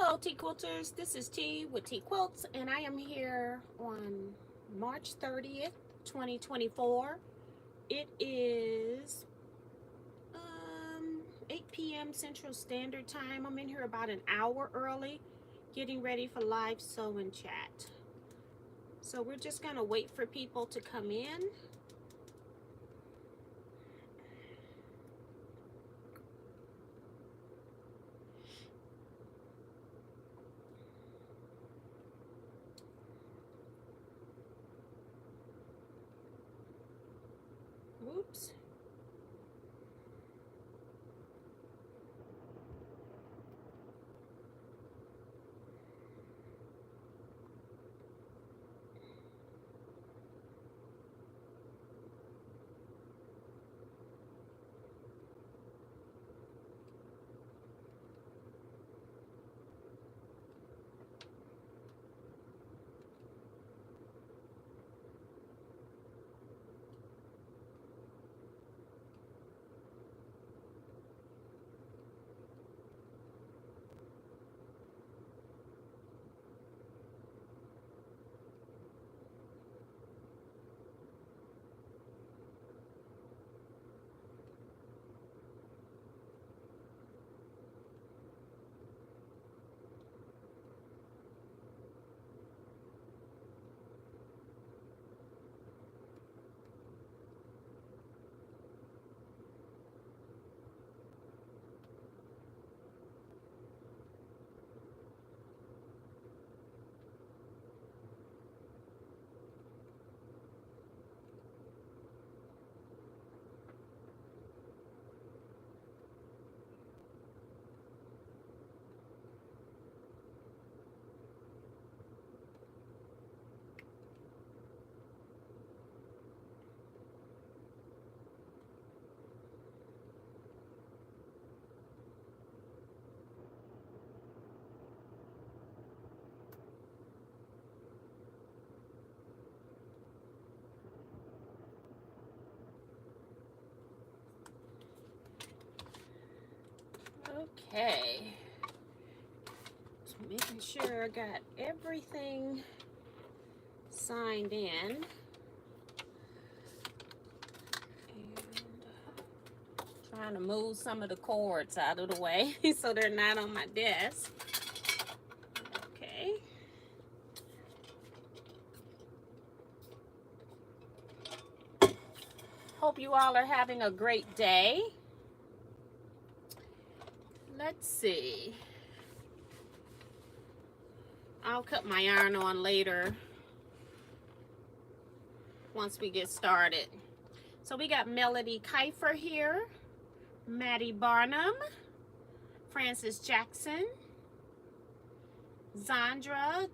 Hello, Teaquilters. This is T with Teaquilts, and I am here on March 30th, 2024. It is 8 p.m. Central Standard Time. I'm in here about an hour early, getting ready for live sew and chat. So we're just going to wait for people to come in. Oops. Okay. Just making sure I got everything signed in. Trying to move some of the cords out of the way so they're not on my desk. Okay. Hope you all are having a great day. Let's see. I'll cut my yarn on later once we get started. So we got Melody Kiefer here, Maddie Barnum, Francis Jackson, Zandra.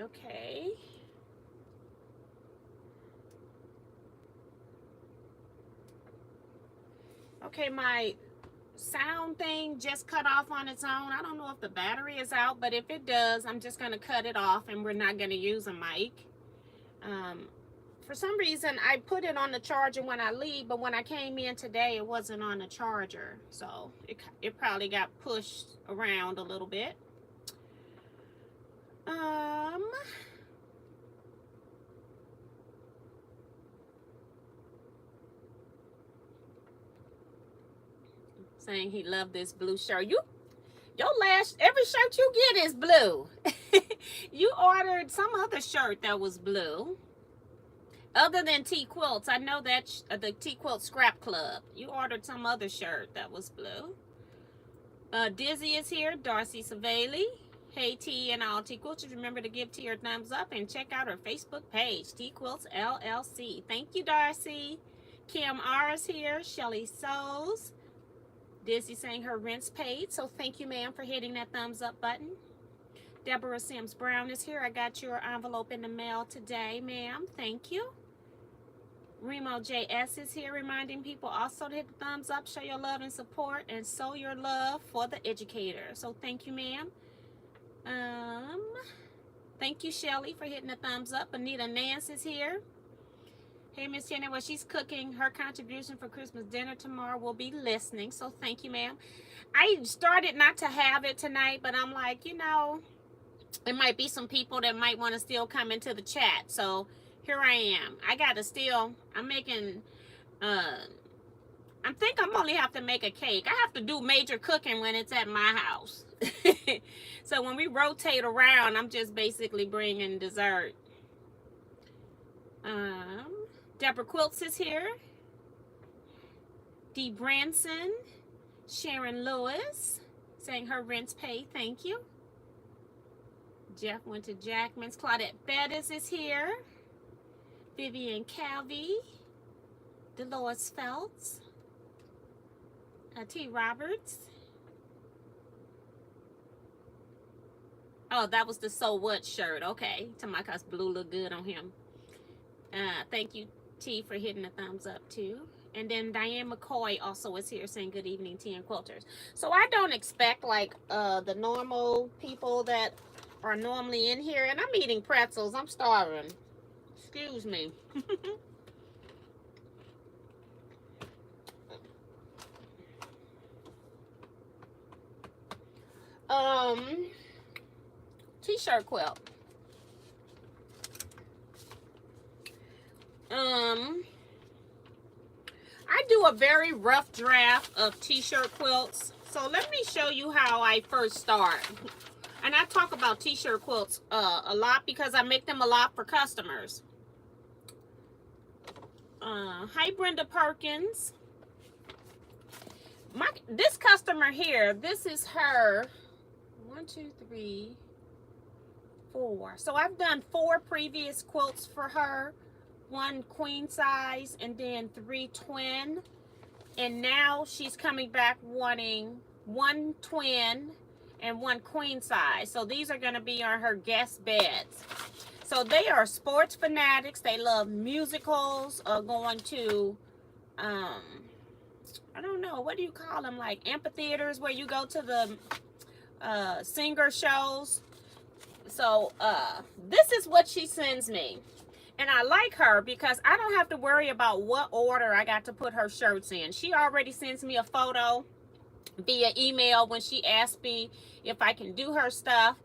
Okay. Okay, my sound thing just cut off on its own. I don't know if the battery is out, but if it does, I'm just going to cut it off and we're not going to use a mic. For some reason, I put it on the charger when I leave, but when I came in today, it wasn't on the charger. So it probably got pushed around a little bit. Saying he loved this blue shirt. Every shirt you get is blue. You ordered some other shirt that was blue. Other than Teaquilts, I know that the Teaquilt Scrap Club. You ordered some other shirt that was blue. Dizzy is here. Darcy Savali. Hey T and all Teaquilts. Remember to give T your thumbs up and check out her Facebook page, Teaquilts LLC. Thank you, Darcy. Kim R is here. Shelly Souls. Dizzy saying her rent's paid, so thank you, ma'am, for hitting that thumbs up button. Deborah Sims Brown is here. I got your envelope in the mail today, ma'am. Thank you. Remo JS is here, reminding people also to hit the thumbs up, show your love and support, and sow your love for the educator. So thank you, ma'am. Thank you, Shelly, for hitting the thumbs up. Anita Nance is here. Hey, Miss Jenny, well, she's cooking her contribution for Christmas dinner tomorrow. We'll be listening, so thank you, ma'am. I started not to have it tonight, but I'm like, you know, it might be some people that might want to still come into the chat. So here I am. I got to still, I'm making, I think I'm only have to make a cake. I have to do major cooking when it's at my house. So when we rotate around, I'm just basically bringing dessert. Deborah Quilts is here. Dee Branson. Sharon Lewis saying her rent's paid. Thank you. Jeff went to Jackman's. Claudette Bettis is here. Vivian Calvi. Dolores Feltz. T. Roberts. Oh, that was the So What shirt. Okay. Tamakas blue look good on him. Thank you, T, for hitting the thumbs up, too. And then Diane McCoy also is here saying good evening, Tea and Quilters. So I don't expect, like, the normal people that are normally in here. And I'm eating pretzels. I'm starving. Excuse me. T-shirt quilt. I do a very rough draft of t-shirt quilts. So let me show you how I first start. And I talk about t-shirt quilts a lot because I make them a lot for customers. Hi, Brenda Perkins. This customer here, this is her 1, 2, 3, 4. So I've done 4 previous quilts for her. 1 queen size and then 3 twin. And now she's coming back wanting 1 twin and 1 queen size. So these are going to be on her guest beds. So they are sports fanatics. They love musicals or going to, I don't know, what do you call them? Like amphitheaters where you go to the singer shows. So this is what she sends me. And I like her because I don't have to worry about what order I got to put her shirts in. She already sends me a photo via email when she asks me if I can do her stuff.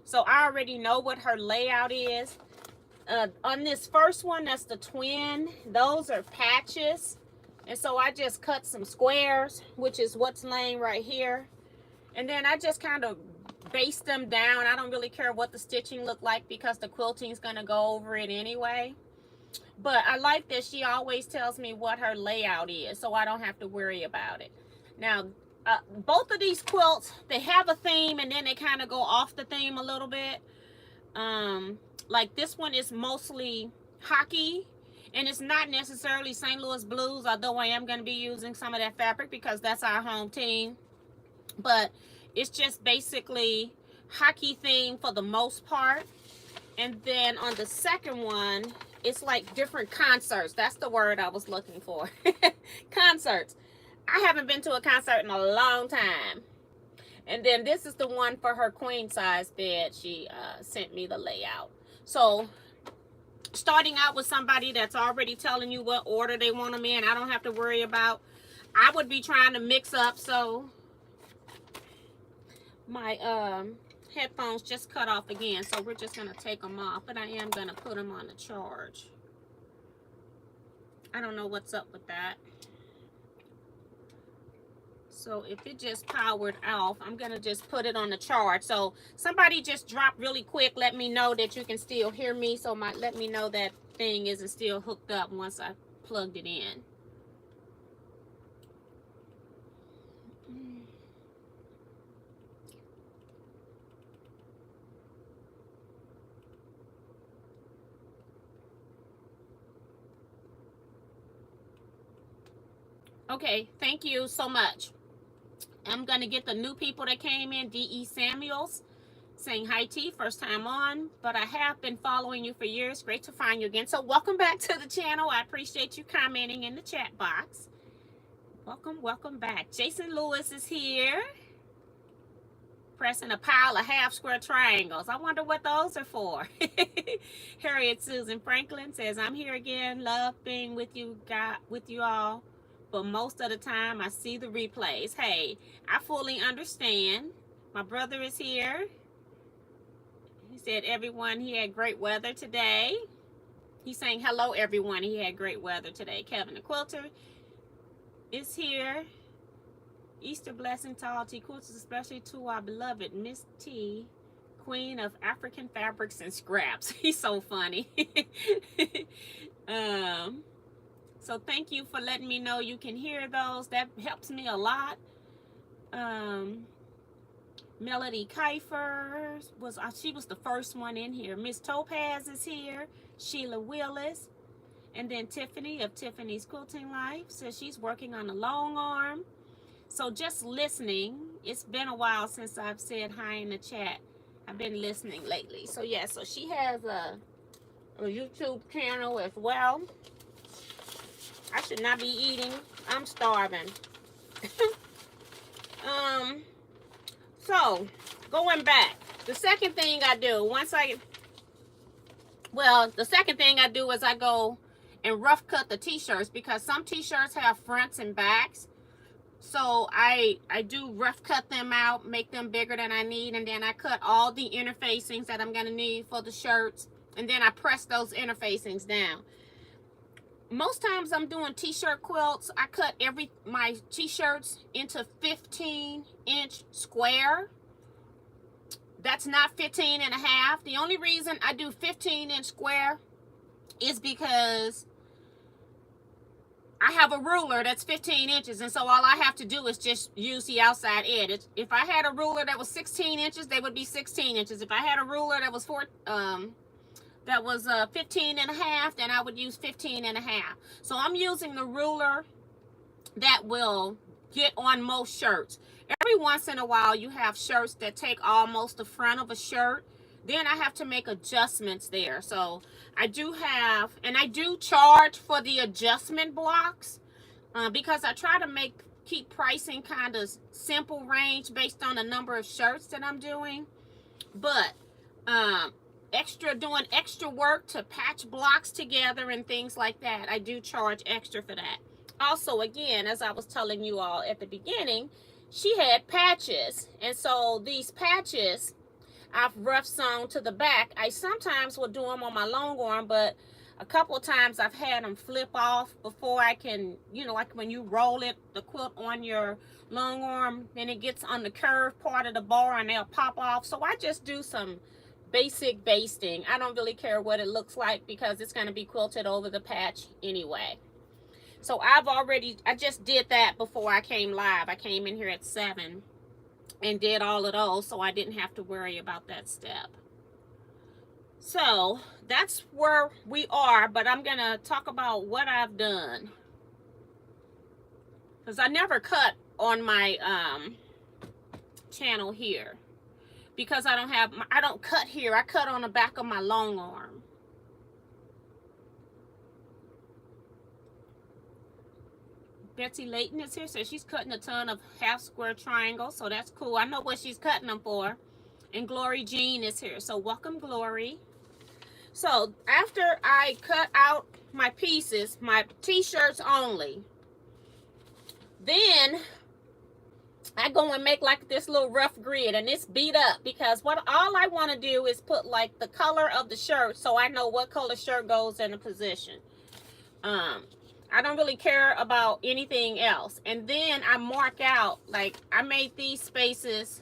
So I already know what her layout is. On this first one, that's the twin. Those are patches. And so I just cut some squares, which is what's laying right here. And then I just kind of baste them down. I don't really care what the stitching look like because the quilting is going to go over it anyway. But I like that she always tells me what her layout is, so I don't have to worry about it. Now, both of these quilts, they have a theme and then they kind of go off the theme a little bit. Like this one is mostly hockey, and it's not necessarily St. Louis Blues, although I am going to be using some of that fabric because that's our home team. But it's just basically hockey theme for the most part. And then on the second one, it's like different concerts. That's the word I was looking for. Concerts. I haven't been to a concert in a long time. And then this is the one for her queen size bed. She sent me the layout. So starting out with somebody that's already telling you what order they want them in, I don't have to worry about. I would be trying to mix up. So my headphones just cut off again, so we're just going to take them off, but I am going to put them on the charge. I don't know what's up with that. So if it just powered off, I'm going to just put it on the charge. So somebody just drop really quick, let me know that you can still hear me. So let me know that thing isn't still hooked up once I plugged it in. Okay, thank you so much. I'm going to get the new people that came in. D.E. Samuels saying hi, T, first time on, but I have been following you for years. Great to find you again. So welcome back to the channel. I appreciate you commenting in the chat box. Welcome back. Jason Lewis is here. Pressing a pile of half square triangles. I wonder what those are for. Harriet Susan Franklin says, I'm here again. Love being with you all. But most of the time I see the replays. Hey, I fully understand. My brother is here. He said everyone, he had great weather today. He's saying hello everyone. He had great weather today. Kevin the Quilter is here. Easter blessing to all Teaquilts, especially to our beloved Miss T, Queen of African Fabrics and Scraps. He's so funny. So thank you for letting me know you can hear those. That helps me a lot. Melody Kiefer she was the first one in here. Miss Topaz is here. Sheila Willis. And then Tiffany of Tiffany's Quilting Life says she's working on a long arm. So just listening. It's been a while since I've said hi in the chat. I've been listening lately. So yeah, so she has a YouTube channel as well. I should not be eating. I'm starving. So going back, the second thing I do the second thing I do is I go and rough cut the t-shirts, because some t-shirts have fronts and backs. So I do rough cut them out, make them bigger than I need, and then I cut all the interfacings that I'm gonna need for the shirts, and then I press those interfacings down. Most times I'm doing t-shirt quilts, I cut my t-shirts into 15-inch square. That's not 15 and a half. The only reason I do 15-inch square is because I have a ruler that's 15 inches, and so all I have to do is just use the outside edge. If I had a ruler that was 16 inches, they would be 16 inches. If I had a ruler that was 15 and a half, then I would use 15 and a half. So I'm using the ruler that will get on most shirts. Every once in a while, you have shirts that take almost the front of a shirt. Then I have to make adjustments there. So I do have, and I do charge for the adjustment blocks, because I try to keep pricing kind of simple range based on the number of shirts that I'm doing. But doing extra work to patch blocks together and things like that, I do charge extra for that. Also, again, as I was telling you all at the beginning, she had patches, and so these patches I've rough sewn to the back. I sometimes will do them on my long arm, but a couple of times I've had them flip off before I can, like when you roll the quilt on your long arm, then it gets on the curved part of the bar and they'll pop off. So I just do some basic basting. I don't really care what it looks like, because it's going to be quilted over the patch anyway. So I just did that before I came live. I came in here at 7 and did all of those, so I didn't have to worry about that step. So that's where we are, but I'm going to talk about what I've done, because I never cut on my channel here, because I don't cut here. I cut on the back of my long arm. Betsy Layton is here, so she's cutting a ton of half square triangles, so that's cool. I know what she's cutting them for. And Glory Jean is here, so welcome, Glory. So after I cut out my pieces, my t-shirts only, then I go and make like this little rough grid, and it's beat up, because all I want to do is put like the color of the shirt, so I know what color shirt goes in a position. I don't really care about anything else. And then I mark out, like I made these spaces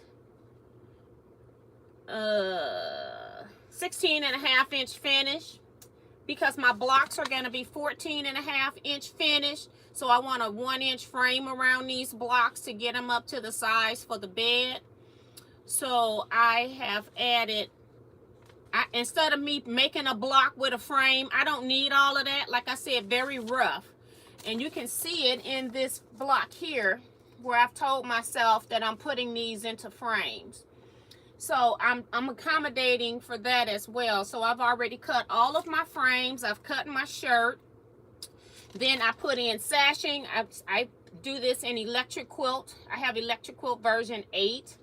16.5-inch finish, because my blocks are going to be 14.5-inch finish. So I want a 1-inch frame around these blocks to get them up to the size for the bed. So I have added, instead of me making a block with a frame, I don't need all of that. Like I said, very rough. And you can see it in this block here, where I've told myself that I'm putting these into frames. So I'm accommodating for that as well. So I've already cut all of my frames. I've cut my shirt. Then I put in sashing. I do this in electric quilt. I have electric quilt version 8.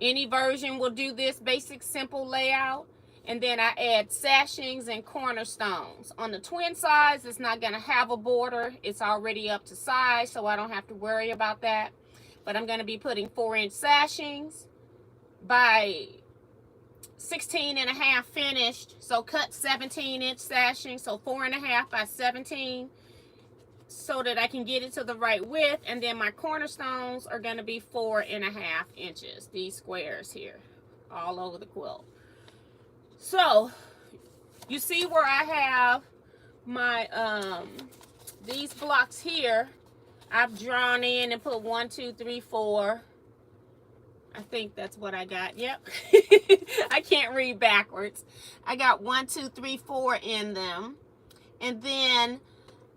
Any version will do this basic simple layout. And then I add sashings and cornerstones. On the twin size, it's not going to have a border. It's already up to size, so I don't have to worry about that. But I'm going to be putting 4-inch sashings by 16.5 finished. So cut 17-inch sashing, so 4.5 by 17, so that I can get it to the right width. And then my cornerstones are going to be 4.5 inches. These squares here, all over the quilt. So you see where I have my these blocks here. I've drawn in and put 1, 2, 3, 4. I think that's what I got. Yep. I can't read backwards. I got 1, 2, 3, 4 in them. And then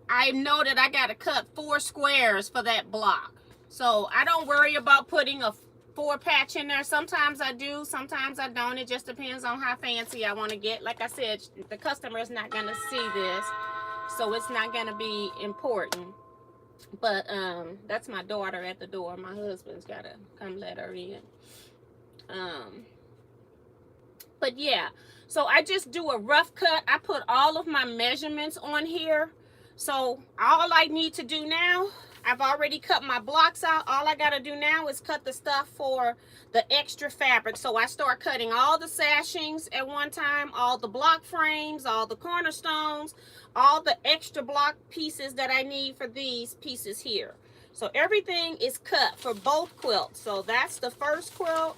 I know that I got to cut 4 squares for that block. So I don't worry about putting a 4 patch in there. Sometimes I do, sometimes I don't. It just depends on how fancy I want to get. Like I said, the customer is not going to see this, so it's not going to be important. But that's my daughter at the door. My husband's got to come let her in. But yeah, so I just do a rough cut. I put all of my measurements on here. So all I need to do now, I've already cut my blocks out. All I got to do now is cut the stuff for the extra fabric. So I start cutting all the sashings at one time, all the block frames, all the cornerstones, all the extra block pieces that I need for these pieces here. So everything is cut for both quilts. So that's the first quilt.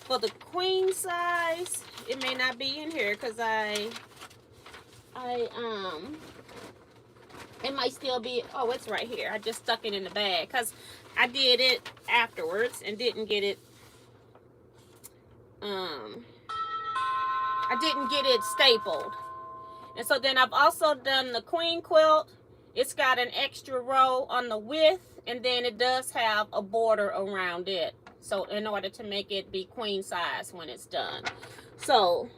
For the queen size, it may not be in here because it might still be, oh, it's right here. I just stuck it in the bag because I did it afterwards and didn't get it, I didn't get it stapled. And so then I've also done the queen quilt. It's got an extra row on the width, and then it does have a border around it. So in order to make it be queen size when it's done. So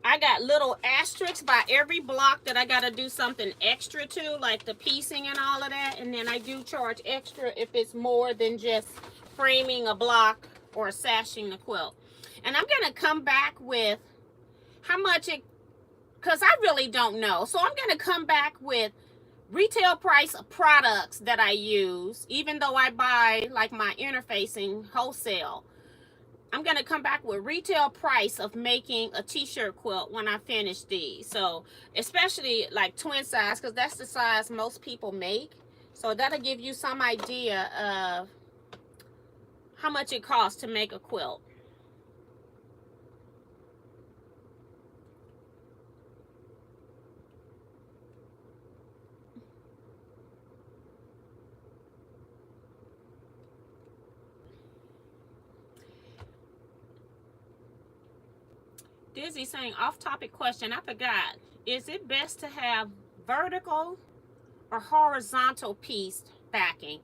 I got little asterisks by every block that I got to do something extra to, like the piecing and all of that. And then I do charge extra if it's more than just framing a block or sashing the quilt. And I'm going to come back with how much it, because I really don't know. So I'm going to come back with retail price of products that I use, even though I buy like my interfacing wholesale. I'm going to come back with retail price of making a t-shirt quilt when I finish these. So especially like twin size, because that's the size most people make. So that'll give you some idea of how much it costs to make a quilt. Dizzy saying, off-topic question, I forgot. Is it best to have vertical or horizontal piece backing?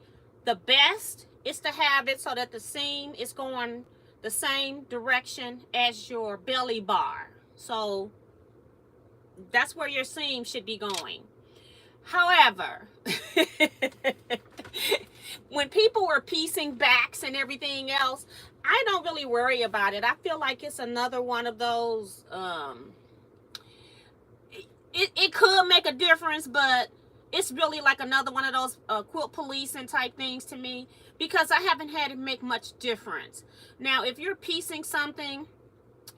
The best is to have it so that the seam is going the same direction as your belly bar. So that's where your seam should be going. However, when people are piecing backs and everything else, I don't really worry about it. I feel like it's another one of those, it could make a difference, but it's really like another one of those quilt policing type things to me, because I haven't had it make much difference. Now, if you're piecing something,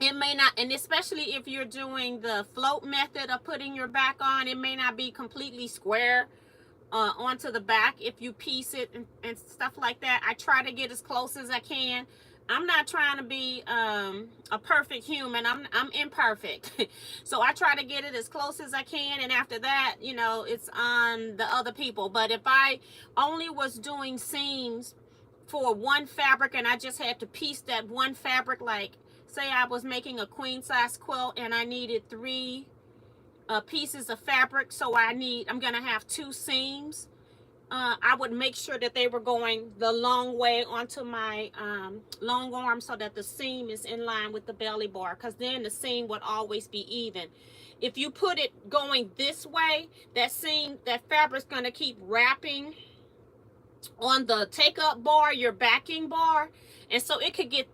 it may not, and especially if you're doing the float method of putting your back on, it may not be completely square onto the back if you piece it and stuff like that. I try to get as close as I can. I'm not trying to be a perfect human. I'm imperfect. So I try to get it as close as I can, and after that, you know, it's on the other people. But if I only was doing seams for one fabric and I just had to piece that one fabric, like say I was making a queen size quilt and I needed 3 pieces of fabric, so I'm gonna have 2 seams. I would make sure that they were going the long way onto my long arm so that the seam is in line with the belly bar, because then the seam would always be even. If you put it going this way, that fabric's going to keep wrapping on the take up bar, your backing bar, and so it could get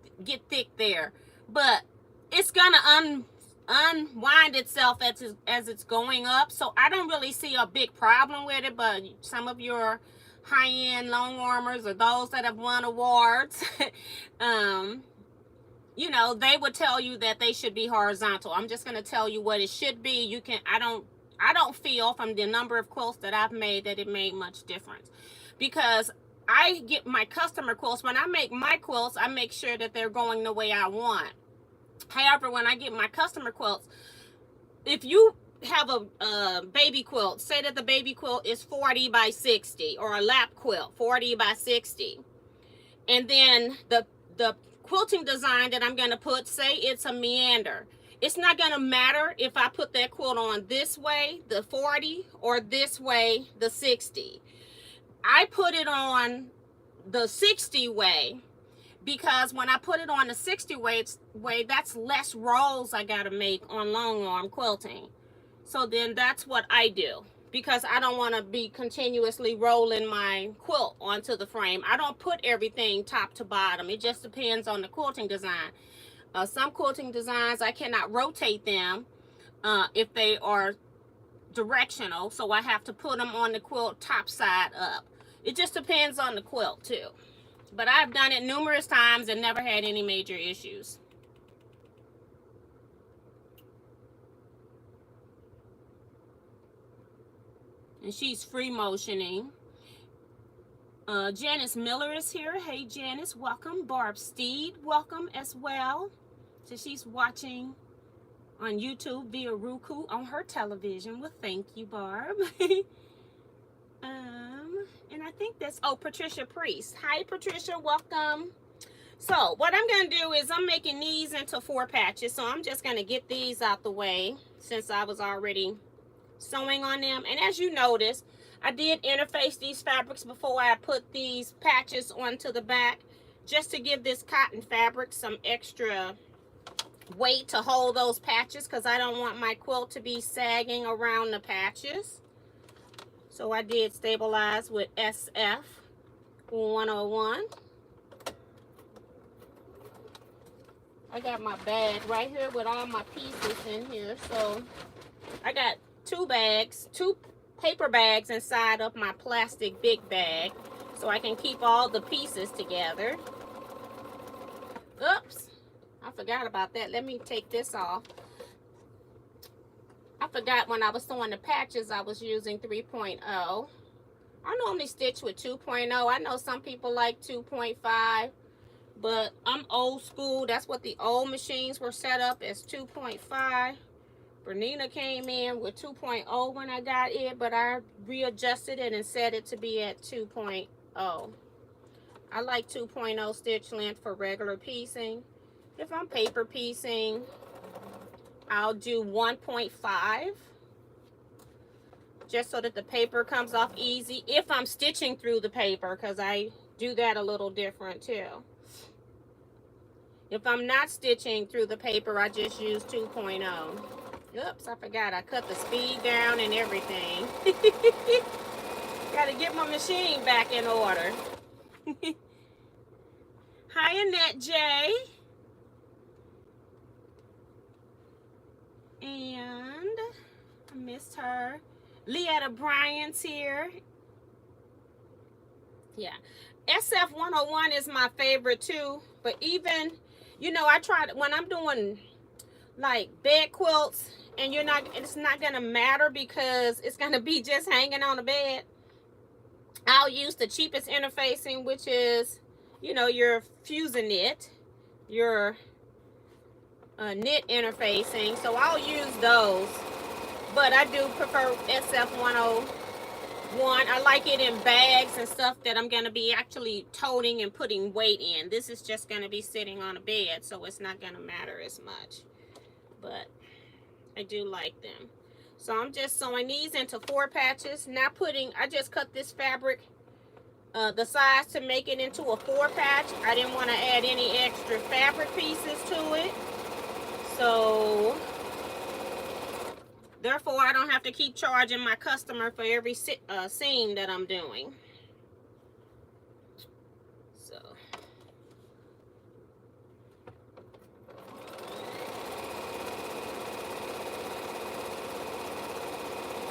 thick there, but it's gonna unwind itself as it's going up. So I don't really see a big problem with it, but some of your high-end long armors or those that have won awards you know, they would tell you that they should be horizontal. I'm just going to tell you what it should be. You can, I don't feel from the number of quilts that I've made that it made much difference, because I get my customer quilts. When I make my quilts, I make sure that they're going the way I want. However, when I get my customer quilts, if you have a baby quilt, say that the baby quilt is 40 by 60, or a lap quilt 40 by 60, and then the quilting design that I'm going to put, say it's a meander, it's not going to matter if I put that quilt on this way, the 40, or this way, the 60. I put it on the 60 way, because when I put it on the 60 way, that's less rolls I got to make on long arm quilting. So then that's what I do, because I don't want to be continuously rolling my quilt onto the frame. I don't put everything top to bottom. It just depends on the quilting design. Some quilting designs, I cannot rotate them if they are directional, so I have to put them on the quilt top side up. It just depends on the quilt too. But I've done it numerous times and never had any major issues. And she's free motioning. Janice Miller is here. Hey Janice, welcome. Barb Steed, welcome as well. So she's watching on YouTube via Roku on her television. Well, thank you, Barb. And I think that's, oh, Patricia Priest. Hi Patricia, welcome. So what I'm going to do is I'm making these into 4 patches. So I'm just going to get these out the way since I was already sewing on them. And as you notice, I did interface these fabrics before I put these patches onto the back, just to give this cotton fabric some extra weight to hold those patches, because I don't want my quilt to be sagging around the patches. So I did stabilize with SF 101. I got my bag right here with all my pieces in here. So I got 2 bags, 2 paper bags inside of my plastic big bag, so I can keep all the pieces together. Oops, I forgot about that. Let me take this off. I forgot when I was sewing the patches I was using 3.0. I normally stitch with 2.0. I know some people like 2.5, but I'm old school. That's what the old machines were set up as, 2.5. Bernina came in with 2.0 when I got it, but I readjusted it and set it to be at 2.0. I like 2.0 stitch length for regular piecing. If I'm paper piecing, I'll do 1.5, just so that the paper comes off easy. If I'm stitching through the paper, because I do that a little different too. If I'm not stitching through the paper, I just use 2.0. Oops, I forgot. I cut the speed down and everything. Gotta get my machine back in order. Hi, Annette J. And I missed her. Leetta Bryant's here. Yeah. SF 101 is my favorite too. But even, you know, I tried when I'm doing like bed quilts, and it's not gonna matter because it's gonna be just hanging on the bed. I'll use the cheapest interfacing, which is, you know, your Fusion knit, your knit interfacing. So I'll use those, but I do prefer SF 101. I like it in bags and stuff that I'm gonna be actually toting and putting weight in. This is just gonna be sitting on a bed, so it's not gonna matter as much, but I do like them. So I'm just sewing these into 4 patches. Not putting, I just cut this fabric the size to make it into a 4 patch. I didn't want to add any extra fabric pieces to it. So therefore I don't have to keep charging my customer for every seam that I'm doing.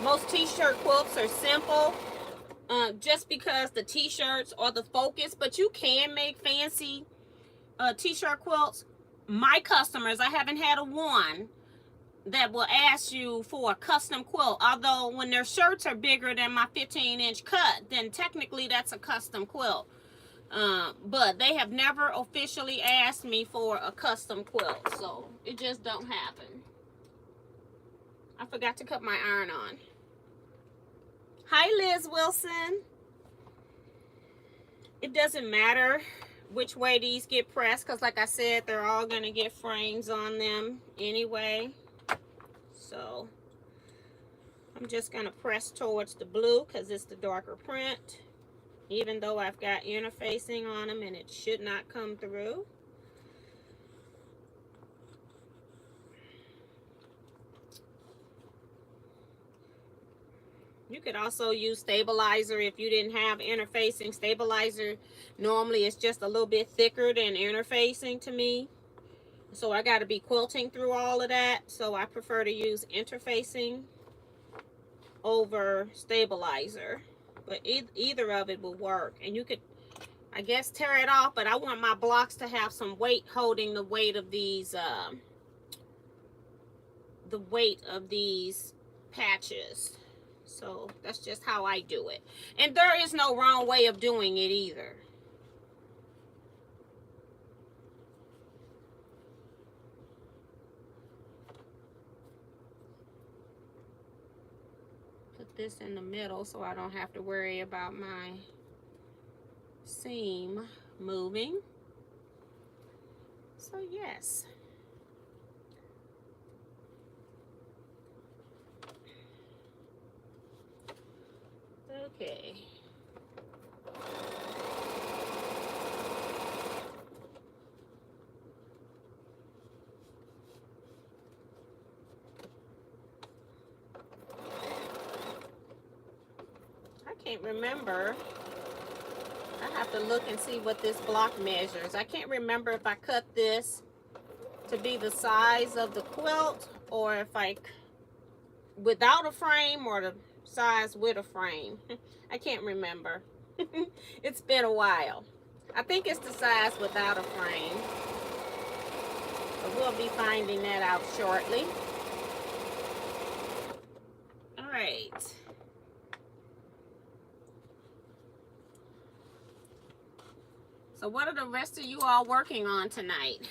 Most t-shirt quilts are simple, just because the t-shirts are the focus, but you can make fancy t-shirt quilts. My customers, I haven't had a one that will ask you for a custom quilt, although when their shirts are bigger than my 15-inch cut, then technically that's a custom quilt. But they have never officially asked me for a custom quilt, so it just don't happen. I forgot to cut my iron on. Hi, Liz Wilson. It doesn't matter which way these get pressed, because like I said, they're all going to get frames on them anyway. So I'm just going to press towards the blue because it's the darker print, even though I've got interfacing on them and it should not come through. You could also use stabilizer if you didn't have interfacing. Stabilizer normally is just a little bit thicker than interfacing to me. So I got to be quilting through all of that. So I prefer to use interfacing over stabilizer. But either of it will work. And you could, I guess, tear it off. But I want my blocks to have some weight holding the weight of these, patches. So that's just how I do it. And there is no wrong way of doing it either. Put this in the middle so I don't have to worry about my seam moving. So yes. Okay. I can't remember. I have to look and see what this block measures. I can't remember if I cut this to be the size of the quilt or if I without a frame or the size with a frame. I can't remember. It's been a while. I think it's the size without a frame. But we'll be finding that out shortly. All right. So what are the rest of you all working on tonight?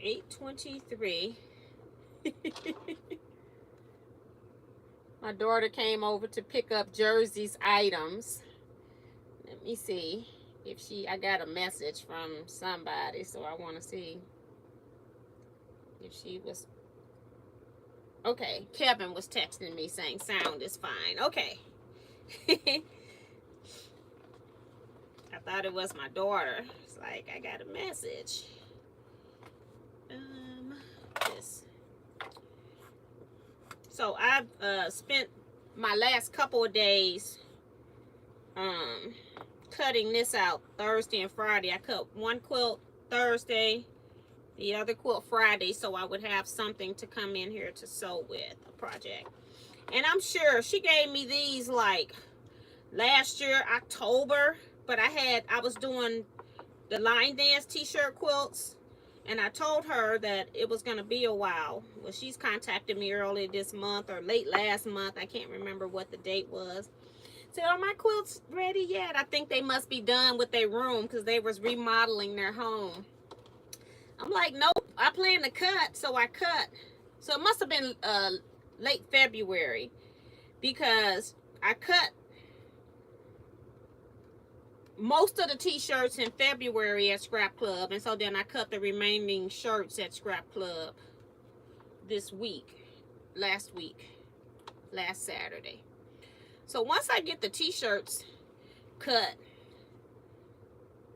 $8:23. My daughter came over to pick up Jersey's items. Let me see if I got a message from somebody, so I want to see if she was. Okay, Kevin was texting me saying sound is fine. Okay. I thought it was my daughter. It's like I got a message. This. So I've spent my last couple of days cutting this out Thursday and Friday. I cut one quilt Thursday, the other quilt Friday, so I would have something to come in here to sew with a project. And I'm sure she gave me these like last year, October, but I was doing the line dance t-shirt quilts, and I told her that it was going to be a while. Well, she's contacted me early this month or late last month. I can't remember what the date was. Said, are my quilts ready yet? I think they must be done with their room because they was remodeling their home. I'm like, nope, I plan to cut, so I cut. So it must have been late February because I cut most of the t-shirts in February at Scrap Club, and so then I cut the remaining shirts at Scrap Club this week, last Saturday. So once I get the t-shirts cut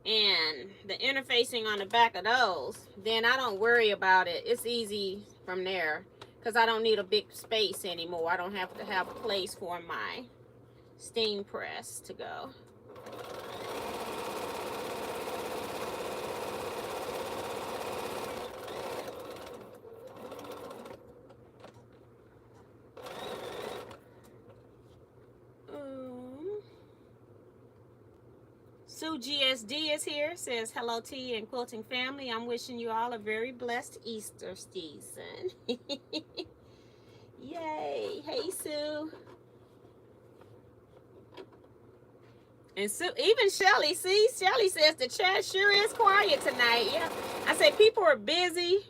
and the interfacing on the back of those, then I don't worry about it. It's easy from there because I don't need a big space anymore. I don't have to have a place for my steam press to go. Sue GSD is here. Says, hello, T and Quilting family. I'm wishing you all a very blessed Easter season. Yay. Hey, Sue. And Sue, even Shelly, see, Shelly says the chat sure is quiet tonight. Yeah. I say people are busy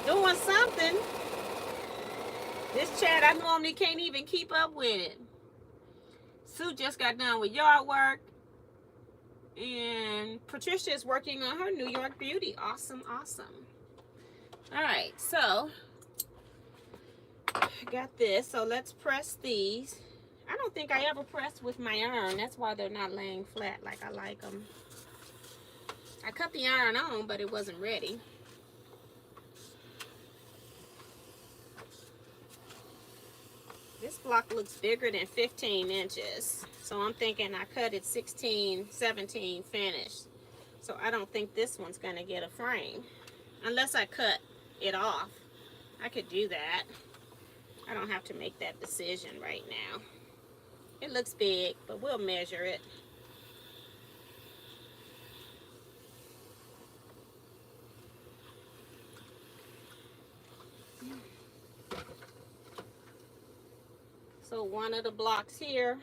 doing something. This chat, I normally can't even keep up with it. Sue just got done with yard work. And Patricia is working on her New York beauty. Awesome, awesome. All right, so I got this. So let's press these. I don't think I ever pressed with my iron. That's why they're not laying flat like I like them. I cut the iron on, but it wasn't ready. This block looks bigger than 15 inches. So I'm thinking I cut it 16, 17 finished. So I don't think this one's gonna get a frame. Unless I cut it off. I could do that. I don't have to make that decision right now. It looks big, but we'll measure it. So one of the blocks here,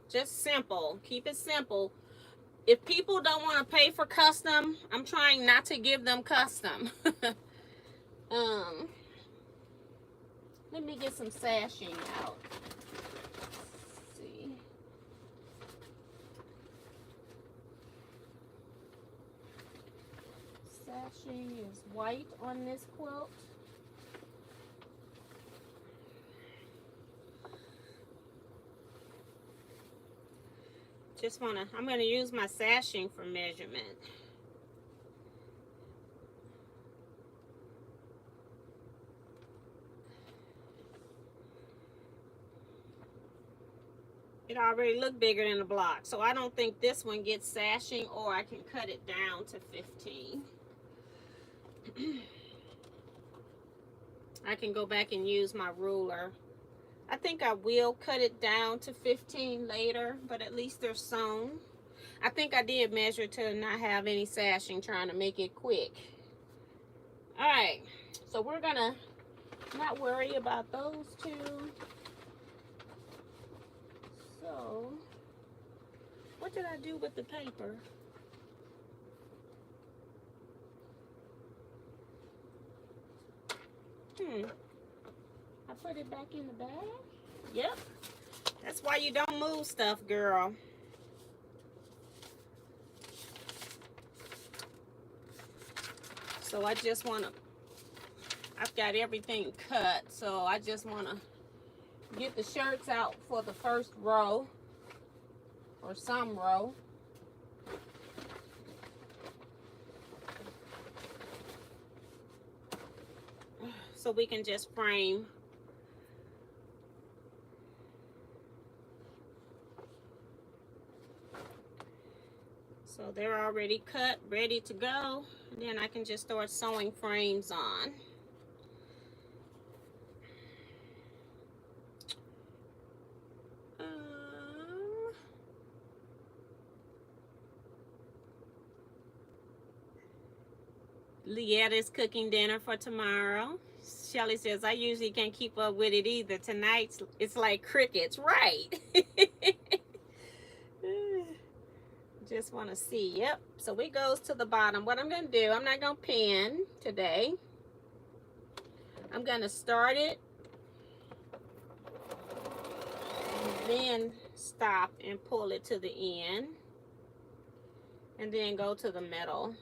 just simple, keep it simple. If people don't want to pay for custom, I'm trying not to give them custom. Let me get some sashing out. Let's see. Sashing is white on this quilt. I'm gonna use my sashing for measurement. It already looked bigger than the block, so I don't think this one gets sashing, or I can cut it down to 15. I can go back and use my ruler. I think I will cut it down to 15 later, but at least they're sewn. I think I did measure to not have any sashing, trying to make it quick. All right, so we're gonna not worry about those two. So, what did I do with the paper? I put it back in the bag? Yep. That's why you don't move stuff, girl. So I just want to, I've got everything cut, so I just want to get the shirts out for the first row, or some row. So we can just frame. So they're already cut, ready to go. And then I can just start sewing frames on. Leetta's cooking dinner for tomorrow. Shelly says, I usually can't keep up with it either. Tonight, it's like crickets. Right. Just want to see. Yep. So it goes to the bottom. What I'm going to do, I'm not going to pin today. I'm going to start it. And then stop and pull it to the end. And then go to the middle.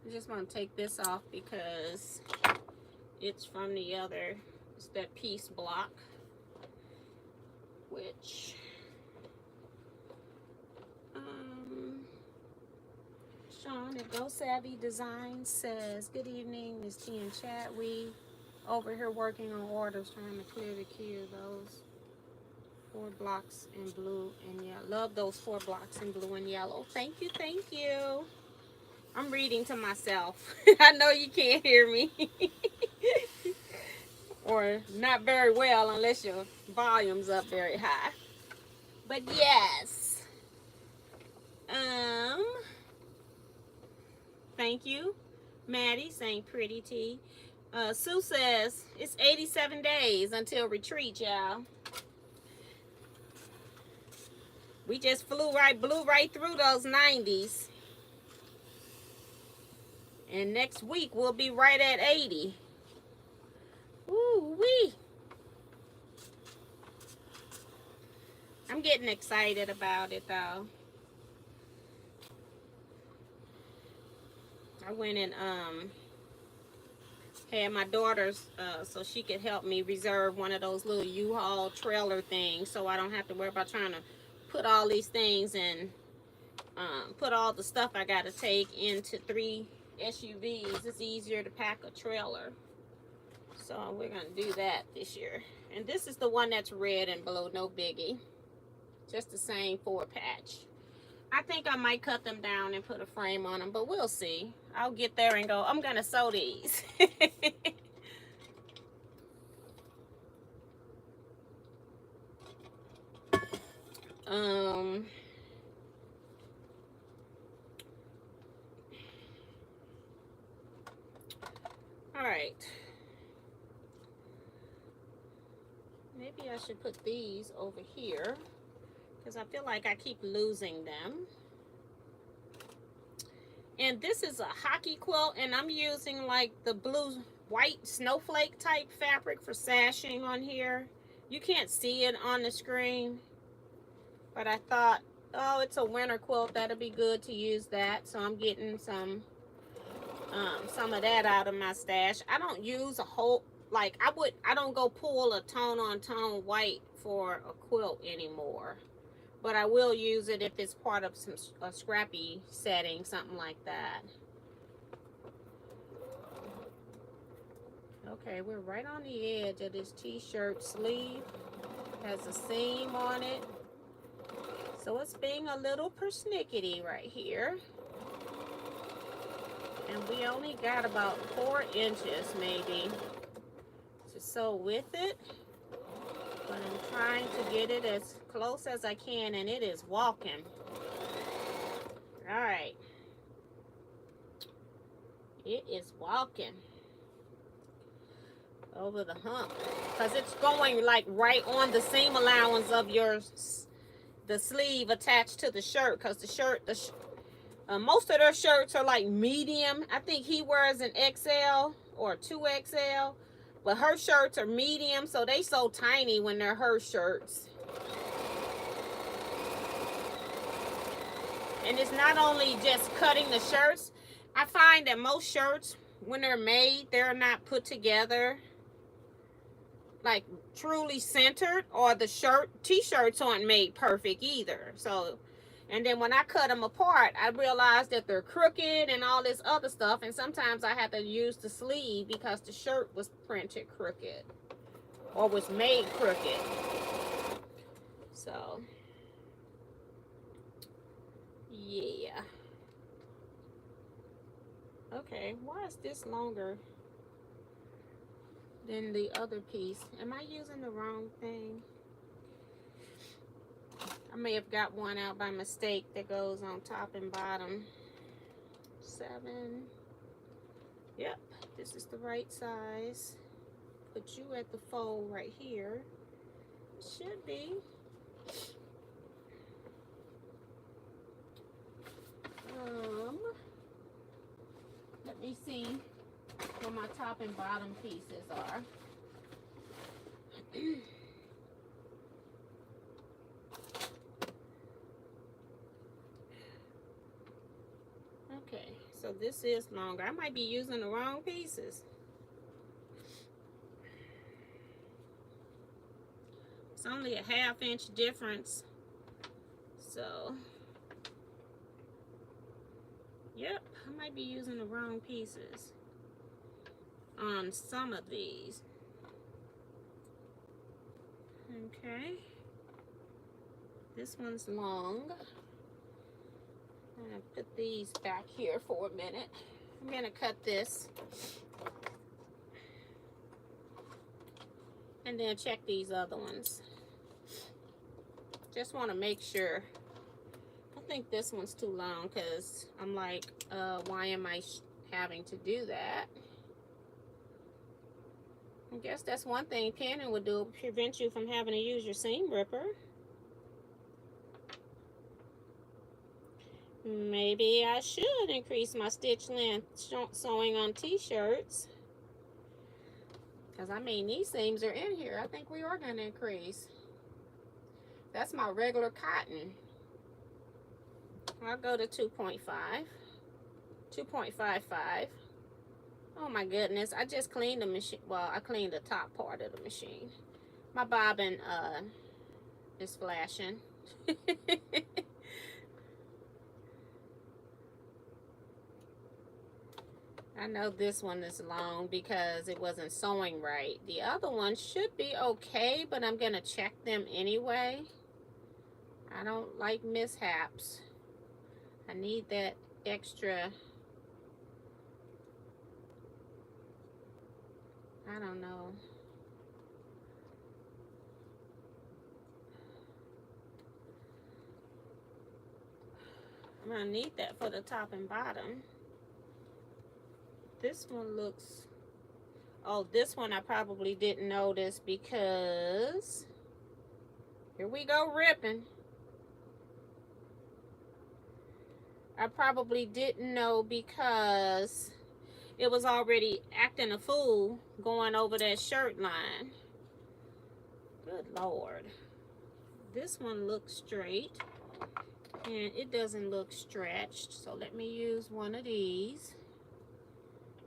I just want to take this off because it's from the other, it's that piece block, which Sean at Go Savvy Design says, good evening, Miss T and chat. We over here working on orders, trying to clear the queue. Those 4 blocks in blue and yellow. Love those 4 blocks in blue and yellow. Thank you, thank you. I'm reading to myself. I know you can't hear me. Or not very well unless your volume's up very high. But yes. Thank you. Maddie saying pretty tea. Sue says it's 87 days until retreat, y'all. We just blew right through those 90s. And next week we'll be right at 80. Woo-wee. I'm getting excited about it though. I went and had my daughter's so she could help me reserve one of those little U-Haul trailer things so I don't have to worry about trying to put all these things and put all the stuff I gotta take into 3 SUVs. It's easier to pack a trailer. So we're gonna do that this year. And this is the one that's red and blue, no biggie. Just the same 4-patch. I think I might cut them down and put a frame on them, but we'll see. I'll get there and go, I'm gonna sew these. All right. Maybe I should put these over here because I feel like I keep losing them. And this is a hockey quilt, and I'm using like the blue white snowflake type fabric for sashing on here. You can't see it on the screen, but I thought, oh, it's a winter quilt, that'll be good to use that. So I'm getting some of that out of my stash. I don't use a whole, like I don't go pull a tone on tone white for a quilt anymore. But I will use it if it's part of a scrappy setting, something like that. Okay, we're right on the edge of this t-shirt sleeve. Has a seam on it. So it's being a little persnickety right here. And we only got about 4 inches maybe to sew with it. But I'm trying to get it as close as I can, and it is walking. All right. It is walking over the hump because it's going like right on the seam allowance of the sleeve attached to the shirt, because the shirt, most of their shirts are like medium. I think he wears an XL or 2XL. But her shirts are medium, so they so tiny when they're her shirts. And it's not only just cutting the shirts. I find that most shirts, when they're made, they're not put together like truly centered, or the t-shirts aren't made perfect either. So, and then when I cut them apart, I realized that they're crooked and all this other stuff. And sometimes I have to use the sleeve because the shirt was printed crooked or was made crooked. So, yeah. Okay, why is this longer than the other piece? Am I using the wrong thing? I may have got one out by mistake that goes on top and bottom. 7. Yep, this is the right size. Put you at the fold right here. Should be. Let me see where my top and bottom pieces are. Okay, so this is longer. I might be using the wrong pieces. It's only a 1/2 inch difference. So, Yep, I might be using the wrong pieces on some of these. Okay. This one's long. I'm gonna put these back here for a minute. I'm gonna cut this. And then check these other ones. Just want to make sure. I think this one's too long because I'm like, why am I having to do that? I guess that's one thing Canon would do, prevent you from having to use your seam ripper. Maybe I should increase my stitch length sewing on t-shirts. Because I mean, these seams are in here. I think we are going to increase. That's my regular cotton. I'll go to 2.5. 2.55. Oh my goodness, I just cleaned the machine. Well, I cleaned the top part of the machine. My bobbin is flashing. I know this one is long because it wasn't sewing right. The other one should be okay, but I'm gonna check them anyway. I don't like mishaps. I need that extra. I don't know. I'm gonna need that for the top and bottom. This one looks, oh, this one I probably didn't notice because, here we go ripping. I probably didn't know because it was already acting a fool going over that shirt line. Good Lord. This one looks straight and it doesn't look stretched. So let me use one of these.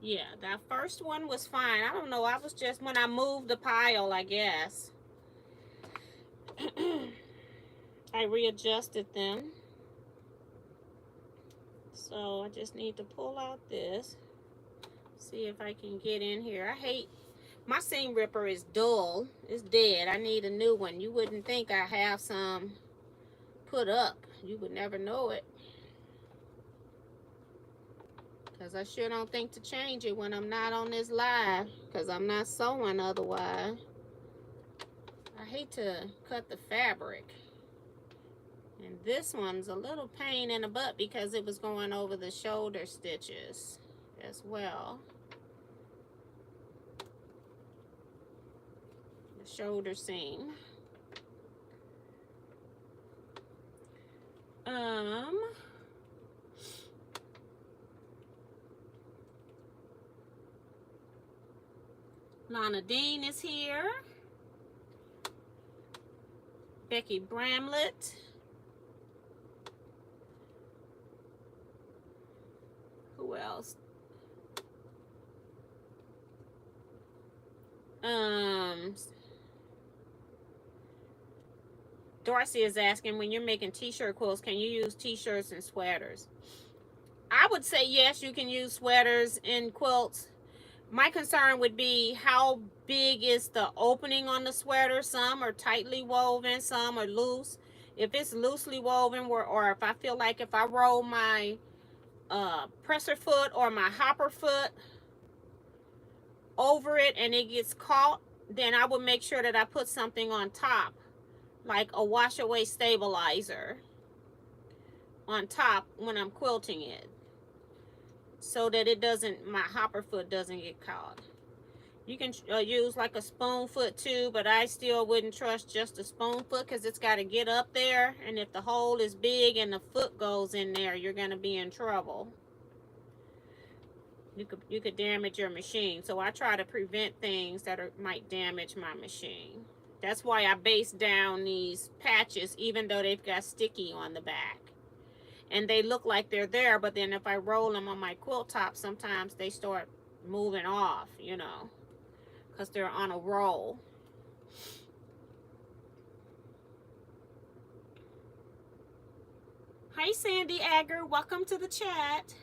Yeah, that first one was fine. I don't know. I was just, when I moved the pile, I guess. I readjusted them. So I just need to pull out this. See if I can get in here. I hate, my seam ripper is dull. It's dead. I need a new one. You wouldn't think I have some put up. You would never know it. Because I sure don't think to change it when I'm not on this live. Because I'm not sewing otherwise. I hate to cut the fabric. And this one's a little pain in the butt because it was going over the shoulder stitches as well. The shoulder seam. Lana Dean is here. Becky Bramlett. Who else? Darcy is asking, when you're making t-shirt quilts, can you use t-shirts and sweaters? I would say yes, you can use sweaters in quilts. My concern would be how big is the opening on the sweater. Some are tightly woven, some are loose. If it's loosely woven, or if I feel like if I roll my presser foot or my hopper foot over it and it gets caught, then I would make sure that I put something on top, like a wash away stabilizer on top when I'm quilting it, so that it doesn't, my hopper foot doesn't get caught. You can use like a spoon foot too, but I still wouldn't trust just a spoon foot because it's got to get up there, and if the hole is big and the foot goes in there, you're going to be in trouble. You could damage your machine. So I try to prevent things that might damage my machine. That's why I base down these patches, even though they've got sticky on the back. And they look like they're there, but then if I roll them on my quilt top, sometimes they start moving off, you know, because they're on a roll. Hi, Sandy Agger. Welcome to the chat.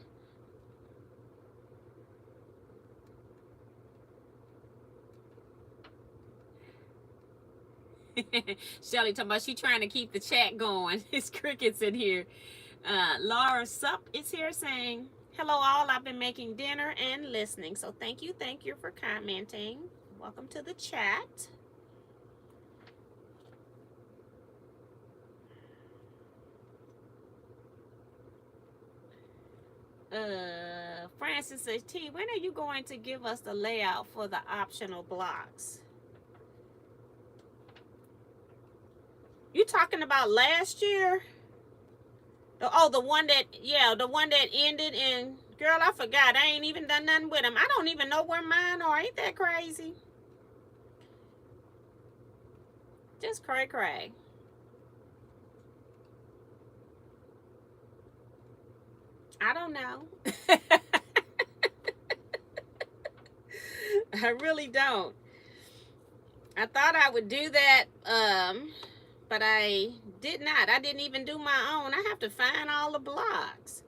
Shelly talking about she trying to keep the chat going. It's crickets in here. Laura Sup is here saying, hello all, I've been making dinner and listening. So thank you for commenting. Welcome to the chat. Francis says, T, when are you going to give us the layout for the optional blocks? You talking about last year? Oh, the one that, yeah, the one that ended in, girl, I forgot. I ain't even done nothing with them. I don't even know where mine are. Ain't that crazy? Just cray. I don't know. I really don't. I thought I would do that, but I did not. I didn't even do my own. I have to find all the blocks.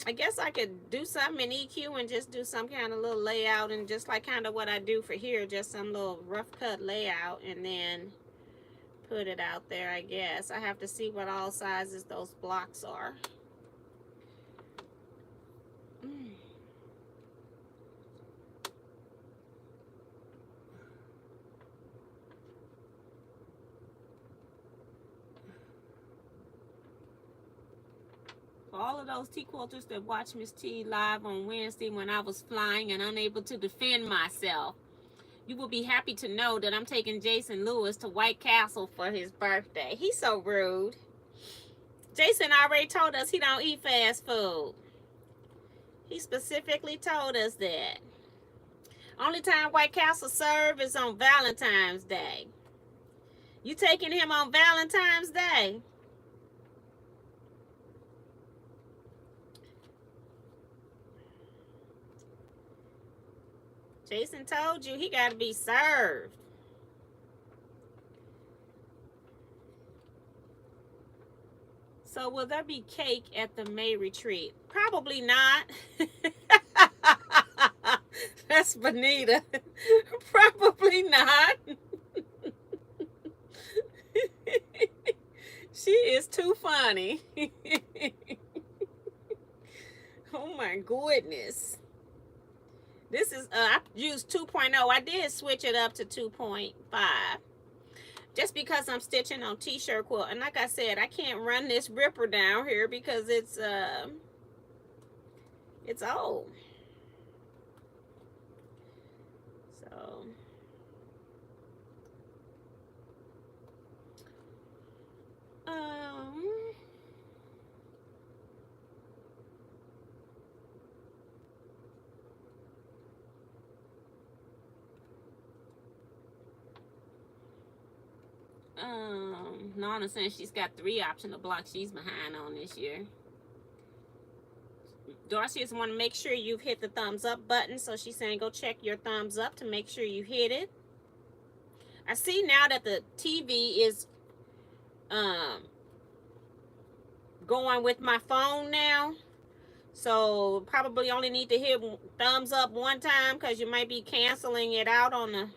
I guess I could do something in EQ and just do some kind of little layout, and just like kind of what I do for here, just some little rough cut layout, and then put it out there, I guess. I have to see what all sizes those blocks are. For all of those Teaquilters that watched Miss T live on Wednesday when I was flying and unable to defend myself, you will be happy to know that I'm taking Jason Lewis to White Castle for his birthday. He's so rude. Jason already told us he don't eat fast food. He specifically told us that. Only time White Castle serve is on Valentine's Day. You taking him on Valentine's Day? Jason told you he got to be served. So will there be cake at the May retreat? Probably not. That's Benita. Probably not. She is too funny. Oh my goodness. This is, I used 2.0. I did switch it up to 2.5. Just because I'm stitching on t-shirt quilt. And like I said, I can't run this ripper down here because it's old. So Nana says she's got 3 optional blocks she's behind on this year. Darcy just want to make sure you've hit the thumbs up button, so she's saying go check your thumbs up to make sure you hit it. I see now that the TV is going with my phone now, so probably only need to hit thumbs up one time because you might be canceling it out on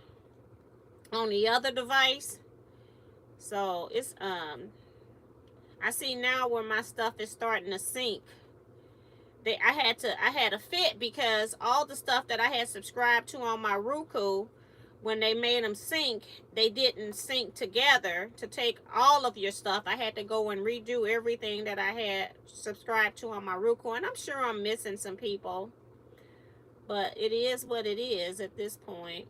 the other device. So it's I see now where my stuff is starting to sync. I had a fit because all the stuff that I had subscribed to on my Roku, when they made them sync, they didn't sync together. To take all of your stuff, I had to go and redo everything that I had subscribed to on my Roku, and I'm sure I'm missing some people, but it is what it is at this point.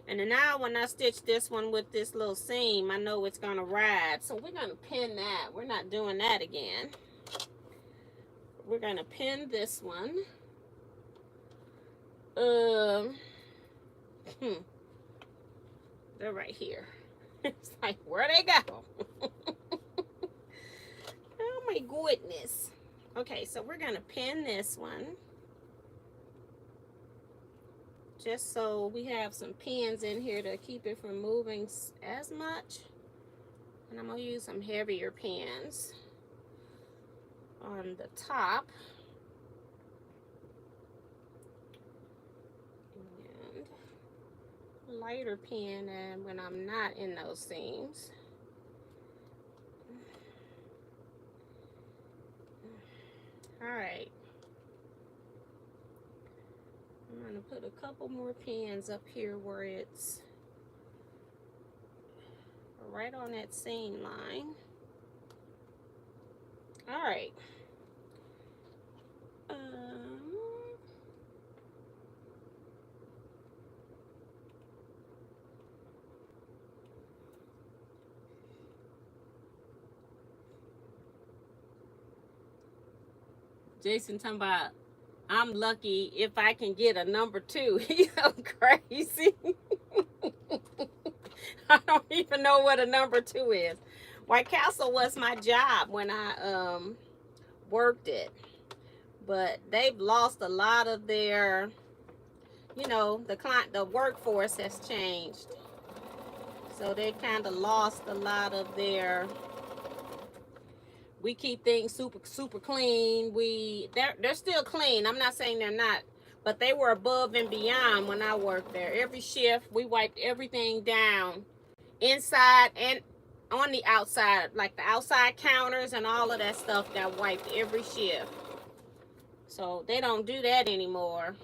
And then now when I stitch this one with this little seam, I know it's going to ride. So we're going to pin that. We're not doing that again. We're going to pin this one. They're right here. It's like, where'd they go? Oh my goodness. Okay, so we're going to pin this one. Just so we have some pins in here to keep it from moving as much. And I'm going to use some heavier pins on the top. And lighter pen and when I'm not in those seams. All right. I'm going to put a couple more pins up here where it's right on that seam line. All right. Jason talking about, I'm lucky if I can get a number 2. He's so crazy. I don't even know what a number 2 is. White Castle was my job when I worked it. But they've lost a lot of their, you know, the workforce has changed. So they've kind of lost a lot of their, we keep things super clean. They're still clean. I'm not saying they're not, but they were above and beyond when I worked there. Every shift, we wiped everything down, inside and on the outside, like the outside counters and all of that stuff got wiped every shift. So they don't do that anymore.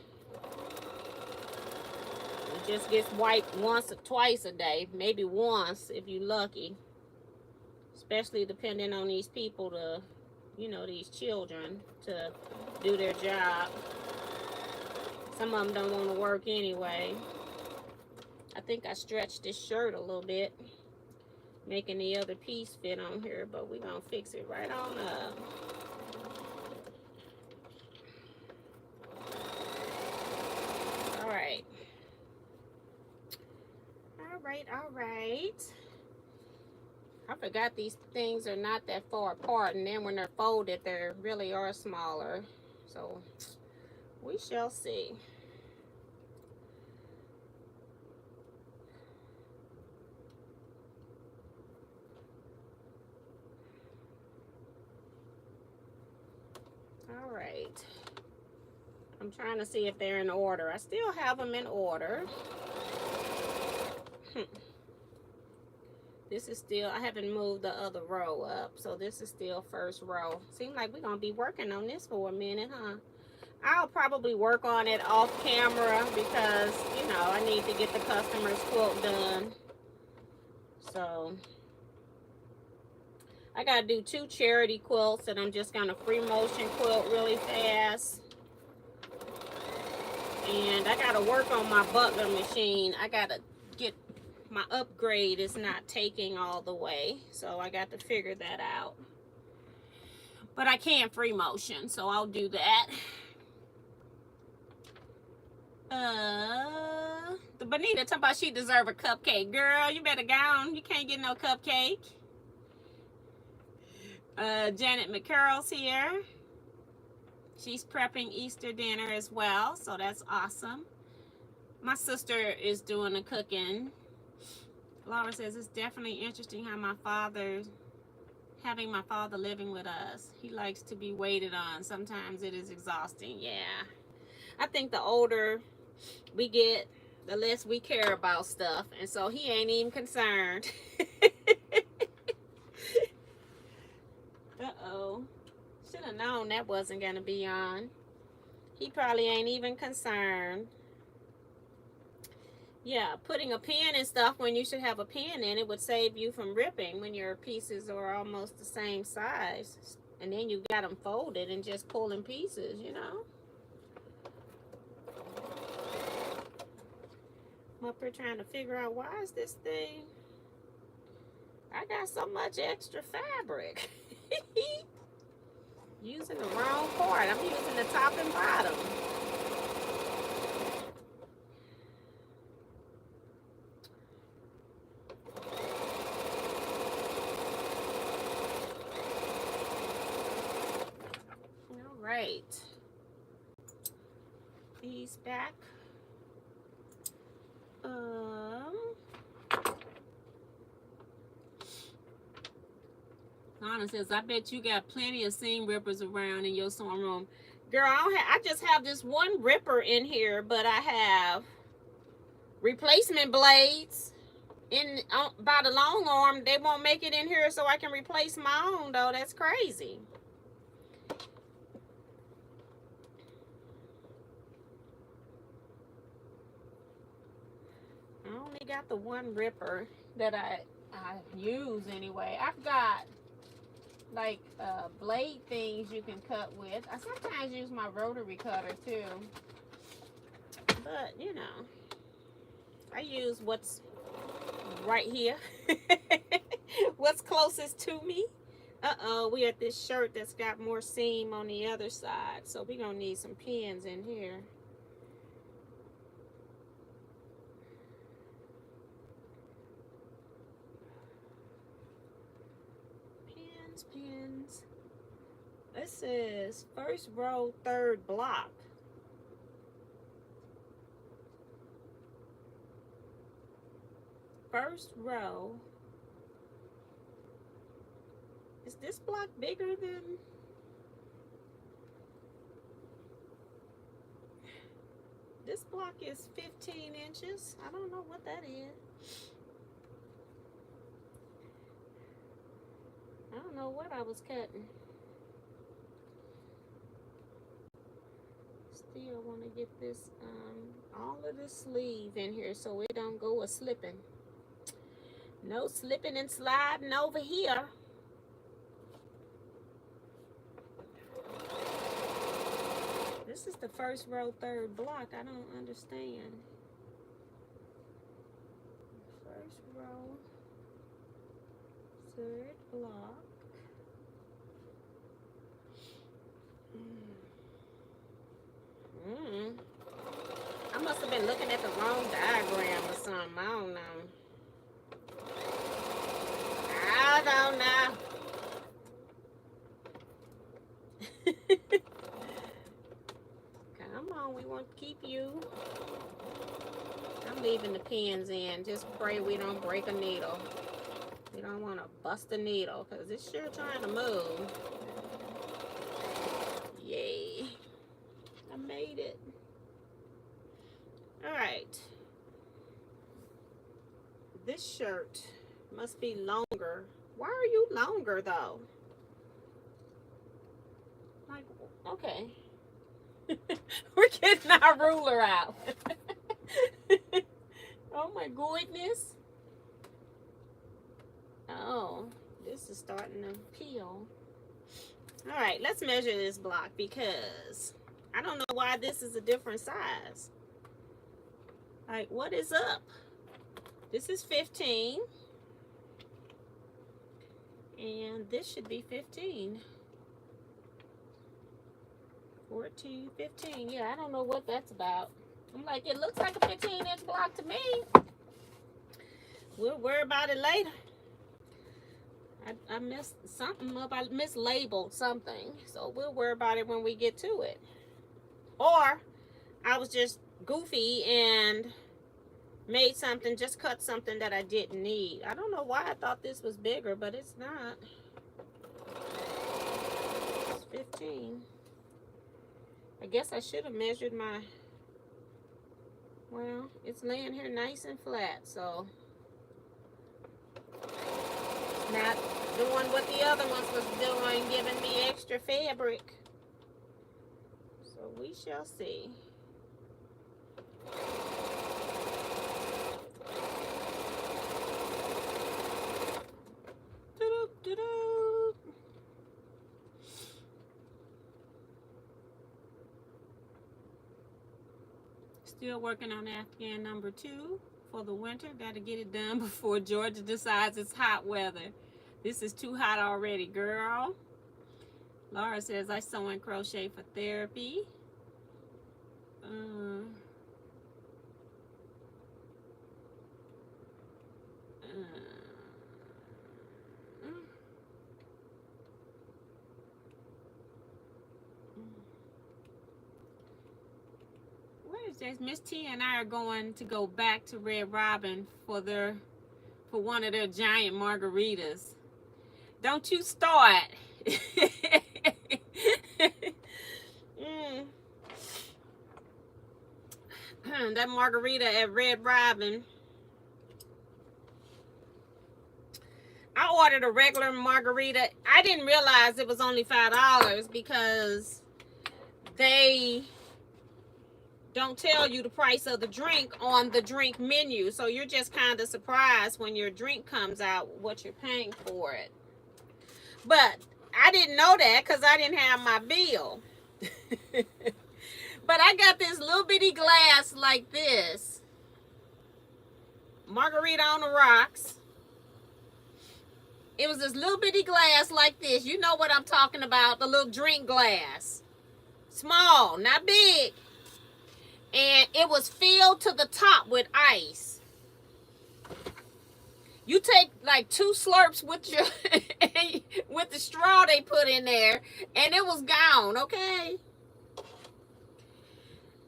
It just gets wiped once or twice a day, maybe once if you're lucky. Especially depending on these people to, you know, these children to do their job. Some of them don't want to work anyway. I think I stretched this shirt a little bit, making the other piece fit on here, but we're going to fix it right on up. All right. All right. I forgot these things are not that far apart, and then when they're folded, they really are smaller. So we shall see. All right. I'm trying to see if they're in order. I still have them in order. This is still, I haven't moved the other row up, so this is still first row. Seems like we're going to be working on this for a minute, huh? I'll probably work on it off camera because, you know, I need to get the customer's quilt done. So, I got to do 2 charity quilts that I'm just going to free motion quilt really fast. And I got to work on my butler machine. I got to get, my upgrade is not taking all the way. So I got to figure that out. But I can free motion, so I'll do that. The Bonita talking about she deserve a cupcake. Girl, you better go on. You can't get no cupcake. Janet McCarroll's here. She's prepping Easter dinner as well, so that's awesome. My sister is doing the cooking. Laura says it's definitely interesting how having my father living with us. He likes to be waited on. Sometimes it is exhausting. Yeah. I think the older we get, the less we care about stuff. And so he ain't even concerned. Uh-oh. Should have known that wasn't going to be on. He probably ain't even concerned. Yeah, putting a pin and stuff when you should have a pin in it would save you from ripping when your pieces are almost the same size. And then you got them folded and just pulling pieces, you know. I'm up here trying to figure out why is this thing. I got so much extra fabric. Using the wrong part. I'm using the top and bottom. All right. These back. Donna says, I bet you got plenty of seam rippers around in your sewing room. Girl, I just have this one ripper in here, but I have replacement blades in by the long arm. They won't make it in here so I can replace my own though. That's crazy. I only got the one ripper that I use anyway. I've got like blade things you can cut with. I sometimes use my rotary cutter too, but you know, I use what's right here. What's closest to me. We at this shirt that's got more seam on the other side, so we're gonna need some pins in here. Pins. This is first row, third block. First row. Is this block bigger than? This block is 15 inches. I don't know what that is. I don't know what I was cutting. Still want to get this, all of the sleeve in here so it don't go a slipping. No slipping and sliding over here. This is the first row, third block. I don't understand. First row, third block. I must have been looking at the wrong diagram or something. I don't know. I don't know. Come on, we want to keep you. I'm leaving the pins in. Just pray we don't break a needle. We don't want to bust a needle because it's sure trying to move. Yay. I made it. All right. This shirt must be longer. Why are you longer though? Like, okay. We're getting our ruler out. Oh my goodness. Oh, this is starting to peel. All right, let's measure this block because I don't know why this is a different size. Like, what is up? This is 15. And this should be 15. 14, 15. Yeah, I don't know what that's about. I'm like, it looks like a 15-inch block to me. We'll worry about it later. I messed something up. I mislabeled something. So we'll worry about it when we get to it. Or I was just goofy and made something, just cut something that I didn't need. I don't know why I thought this was bigger, but it's not. It's 15. I guess I should have measured my, well, it's laying here nice and flat, so it's not doing what the other ones was doing, giving me extra fabric. So we shall see. Still working on Afghan number 2 for the winter. Got to get it done before Georgia decides it's hot weather. This is too hot already, girl. Laura says, I sew and crochet for therapy. Miss T and I are going to go back to Red Robin for one of their giant margaritas. Don't you start. that margarita at Red Robin. I ordered a regular margarita. I didn't realize it was only $5 because they don't tell you the price of the drink on the drink menu. So you're just kind of surprised when your drink comes out what you're paying for it. But I didn't know that because I didn't have my bill. But I got this little bitty glass like this. Margarita on the rocks. It was this little bitty glass like this. You know what I'm talking about. The little drink glass. Small, not big. And it was filled to the top with ice. You take like 2 slurps with your with the straw they put in there, and it was gone, okay?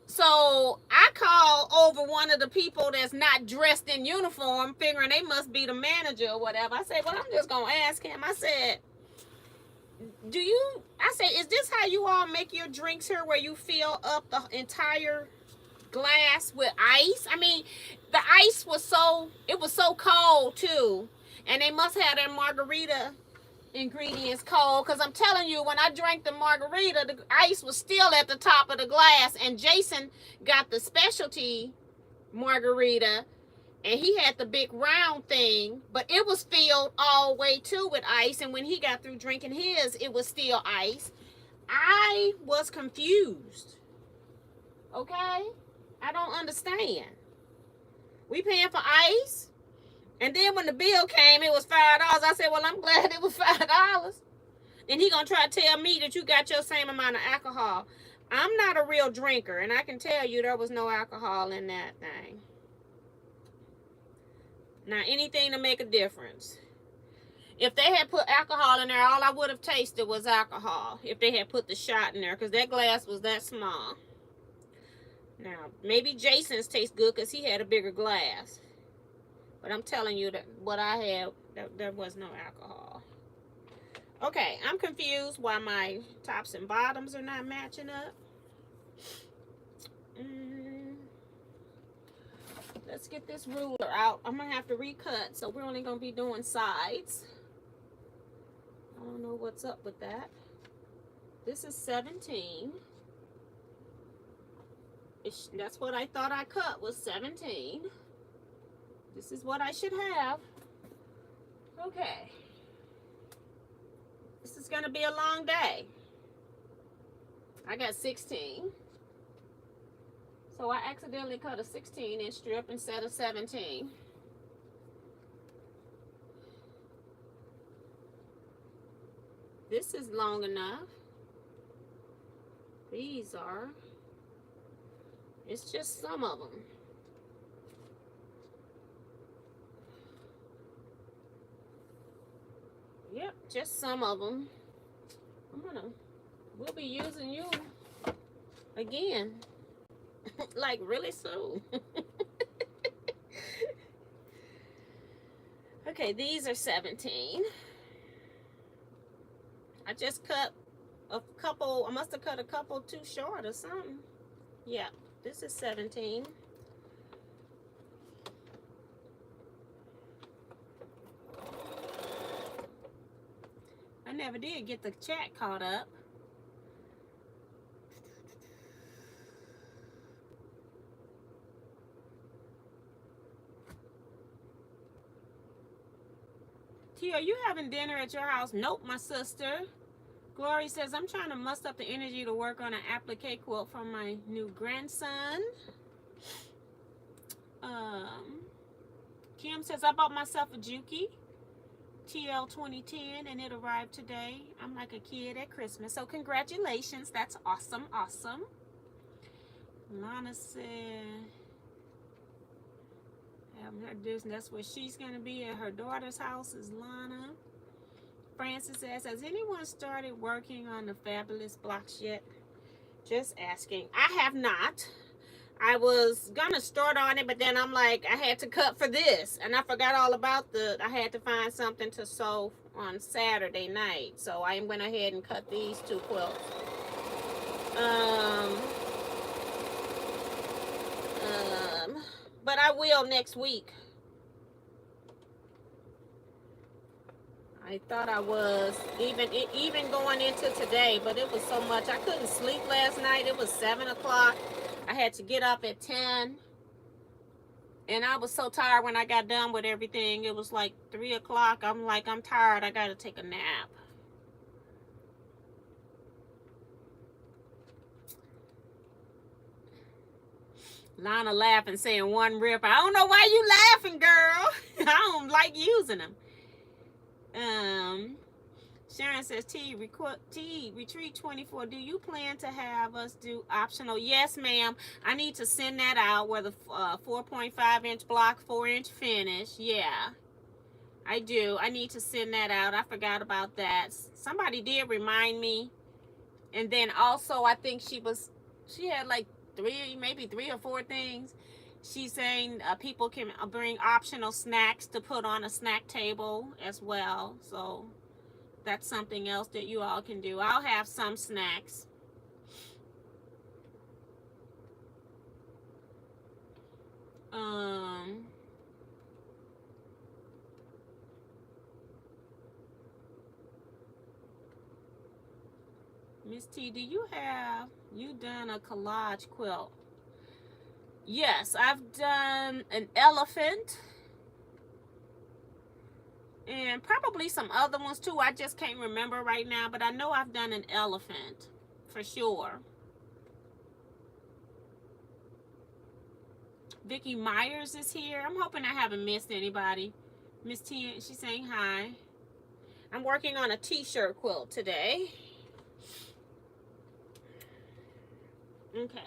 So I called over one of the people that's not dressed in uniform, figuring they must be the manager or whatever. I said, well, I'm just going to ask him. I said, is this how you all make your drinks here, where you fill up the entire glass with ice? I mean, the ice was so cold too. And they must have their margarita ingredients cold, because I'm telling you, when I drank the margarita, the ice was still at the top of the glass, and Jason got the specialty margarita, and he had the big round thing, but it was filled all the way too with ice, and when he got through drinking his, it was still ice. I was confused. Okay? I don't understand. We paying for ice? And then when the bill came, it was $5. I said, well, I'm glad it was $5. Then he gonna try to tell me that you got your same amount of alcohol. I'm not a real drinker, and I can tell you there was no alcohol in that thing. Now, anything to make a difference. If they had put alcohol in there, all I would have tasted was alcohol. If they had put the shot in there, because that glass was that small. Now, maybe Jason's tastes good because he had a bigger glass. But I'm telling you that what I had, there was no alcohol. Okay, I'm confused why my tops and bottoms are not matching up. Let's get this ruler out. I'm going to have to recut, so we're only going to be doing sides. I don't know what's up with that. This is 17. That's what I thought I cut, was 17. This is what I should have. Okay. This is going to be a long day. I got 16. So I accidentally cut a 16-inch strip instead of 17. This is long enough. These are. It's just some of them. Yep, just some of them. We'll be using you again. Like really soon. Okay, these are 17. I just cut a couple. I must have cut a couple too short or something. Yeah, this is 17. I never did get the chat caught up. Tia, are you having dinner at your house? Nope, my sister. Glory says, I'm trying to muster up the energy to work on an applique quilt for my new grandson. Kim says, I bought myself a Juki TL 2010 and it arrived today. I'm like a kid at Christmas. So congratulations. That's awesome. Awesome. Lana said, that's where she's going to be at her daughter's house is Lana. Francis says, has anyone started working on the fabulous blocks yet? Just asking. I have not. I was going to start on it, but then I'm like, I had to cut for this. And I forgot all about I had to find something to sew on Saturday night. So I went ahead and cut these 2 quilts. But I will next week. I thought I was even going into today, but it was so much. I couldn't sleep last night. It was 7 o'clock. I had to get up at 10. And I was so tired when I got done with everything. It was like 3 o'clock. I'm like, I'm tired. I got to take a nap. Lana laughing, saying one rip. I don't know why you laughing, girl. I don't like using them. Sharon says, Retreat 24, do you plan to have us do optional? Yes, ma'am. I need to send that out where the 4.5 inch block, 4 inch finish. Yeah, I do. I need to send that out. I forgot about that. Somebody did remind me. And then also, I think she had like maybe 3 or 4 things. She's saying people can bring optional snacks to put on a snack table as well. So that's something else that you all can do. I'll have some snacks. Miss T, do you done a collage quilt? Yes, I've done an elephant. And probably some other ones too. I just can't remember right now, but I know I've done an elephant for sure. Vicky Myers is here. I'm hoping I haven't missed anybody. Miss T, she's saying hi. I'm working on a t-shirt quilt today. Okay.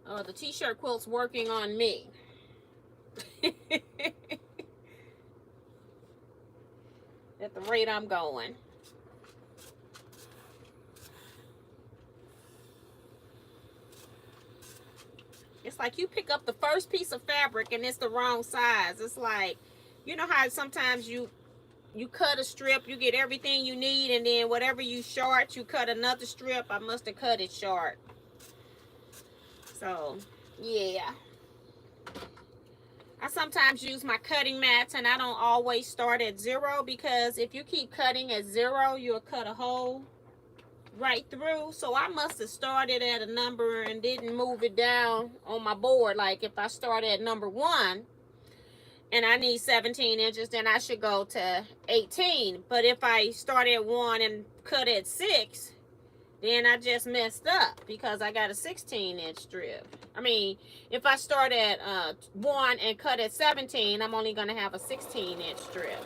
Oh, the t-shirt quilt's working on me. At the rate I'm going. It's like you pick up the first piece of fabric and it's the wrong size. It's like, you know how sometimes you cut a strip, you get everything you need, and then whatever you short, you cut another strip. I must have cut it short. So, yeah. I sometimes use my cutting mats, and I don't always start at 0, because if you keep cutting at 0, you'll cut a hole right through. So I must have started at a number and didn't move it down on my board. Like if I start at number 1 and I need 17 inches, then I should go to 18. But if I start at 1 and cut at 6, then I just messed up because I got a 16-inch strip. I mean, if I start at 1 and cut at 17, I'm only going to have a 16-inch strip.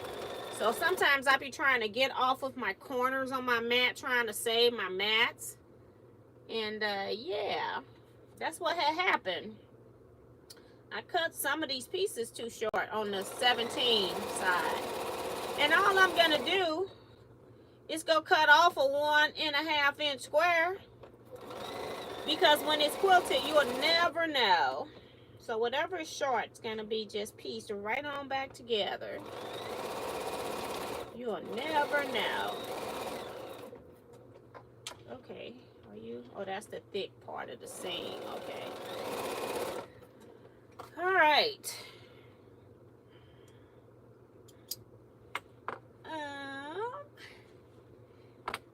So sometimes I be trying to get off of my corners on my mat, trying to save my mats. And yeah, that's what had happened. I cut some of these pieces too short on the 17 side. And all I'm going to do is go cut off a 1.5 inch square. Because when it's quilted, you will never know. So whatever is short, it's going to be just pieced right on back together. You'll never know. Okay, are you? Oh, that's the thick part of the seam. Okay. All right.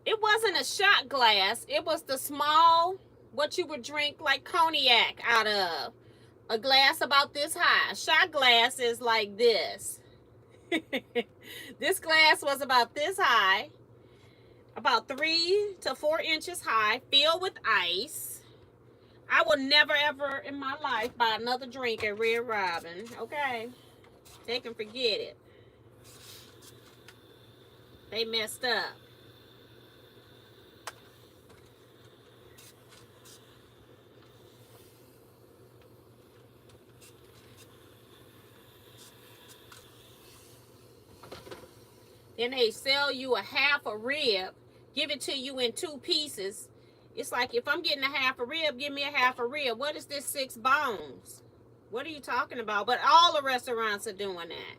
It wasn't a shot glass. It was the small, what you would drink like cognac out of. A glass about this high. Shot glass is like this. This glass was about this high, about 3 to 4 inches high, filled with ice. I will never ever in my life buy another drink at Red Robin. Okay, they can forget it. They messed up. Then they sell you a half a rib, give it to you in 2 pieces. It's like, if I'm getting a half a rib, give me a half a rib. What is this 6 bones? What are you talking about? But all the restaurants are doing that.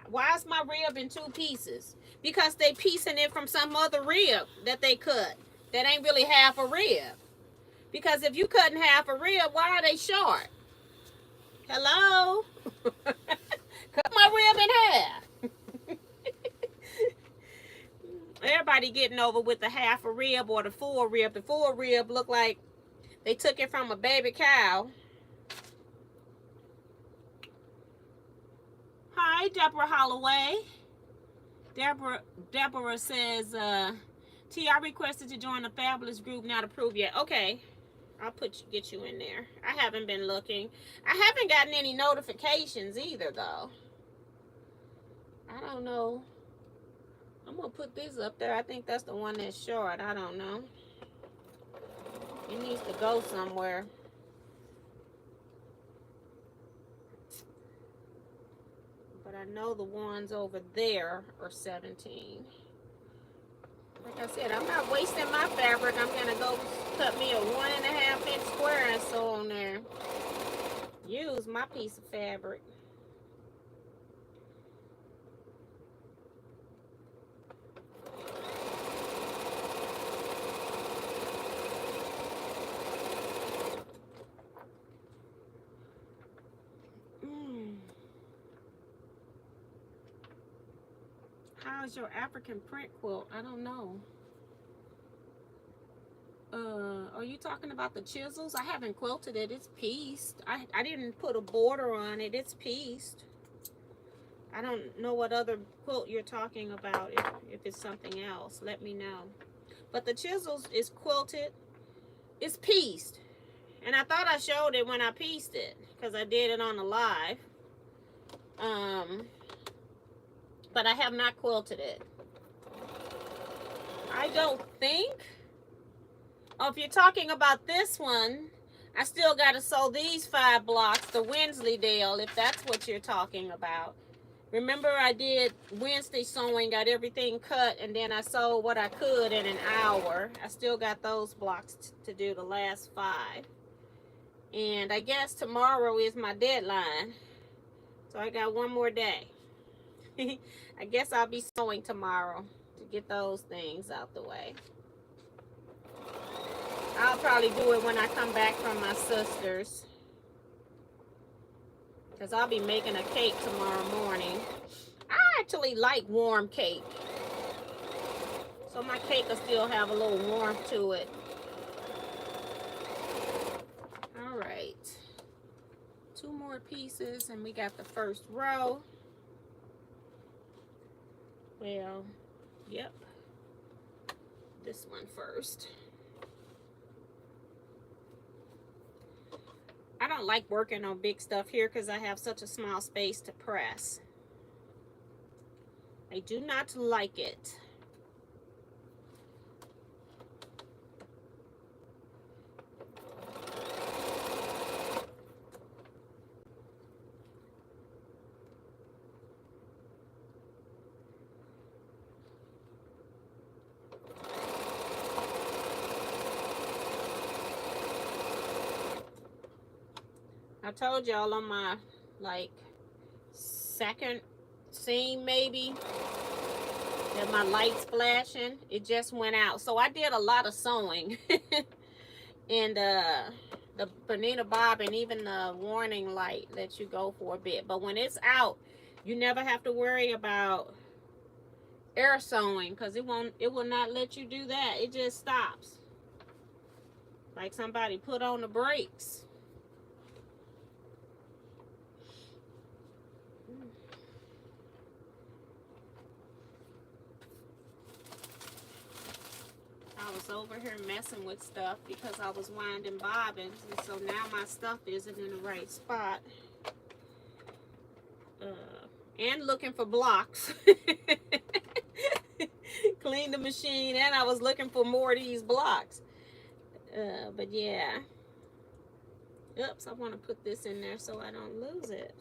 Why is my rib in 2 pieces? Because they piecing it from some other rib that they cut. That ain't really half a rib. Because if you cutting half a rib, why are they short? Hello? Cut my rib in half. Everybody getting over with the half a rib or the full rib. The full rib look like they took it from a baby cow. Hi, Deborah Holloway. Deborah says, T, I requested to join the Fabulous group, not approved yet. Okay. I'll get you in there. I haven't been looking. I haven't gotten any notifications either, though. I don't know. I'm going to put this up there. I think that's the one that's short. I don't know. It needs to go somewhere. But I know the ones over there are 17. Like I said, I'm not wasting my fabric. I'm going to go cut me a 1.5 inch square and sew on there. Use my piece of fabric. How's your African print quilt? I don't know. Are you talking about the chisels? I haven't quilted it. It's pieced. I didn't put a border on it. It's pieced. I don't know what other quilt you're talking about. If it's something else, let me know. But the chisels is quilted. It's pieced. And I thought I showed it when I pieced it, because I did it on the live. But I have not quilted it. I don't think. Oh, if you're talking about this one, I still got to sew these 5 blocks, the Wensleydale, if that's what you're talking about. Remember, I did Wednesday sewing, got everything cut, and then I sewed what I could in an hour. I still got those blocks to do, the last 5. And I guess tomorrow is my deadline. So I got one more day. I guess I'll be sewing tomorrow to get those things out the way. I'll probably do it when I come back from my sister's, because I'll be making a cake tomorrow morning. I actually like warm cake, so my cake will still have a little warmth to it. All right, 2 more pieces and we got the first row. Well, yep, this one first. I don't like working on big stuff here because I have such a small space to press. I do not like it. I told y'all on my like second seam maybe that my light's flashing. It just went out. So I did a lot of sewing. And the Bonita Bob and even the warning light lets you go for a bit. But when it's out, you never have to worry about air sewing, because it will not let you do that. It just stops. Like somebody put on the brakes. I was over here messing with stuff because I was winding bobbins, and so now my stuff isn't in the right spot. And looking for blocks. Cleaned the machine, and I was looking for more of these blocks. But yeah. Oops, I want to put this in there so I don't lose it.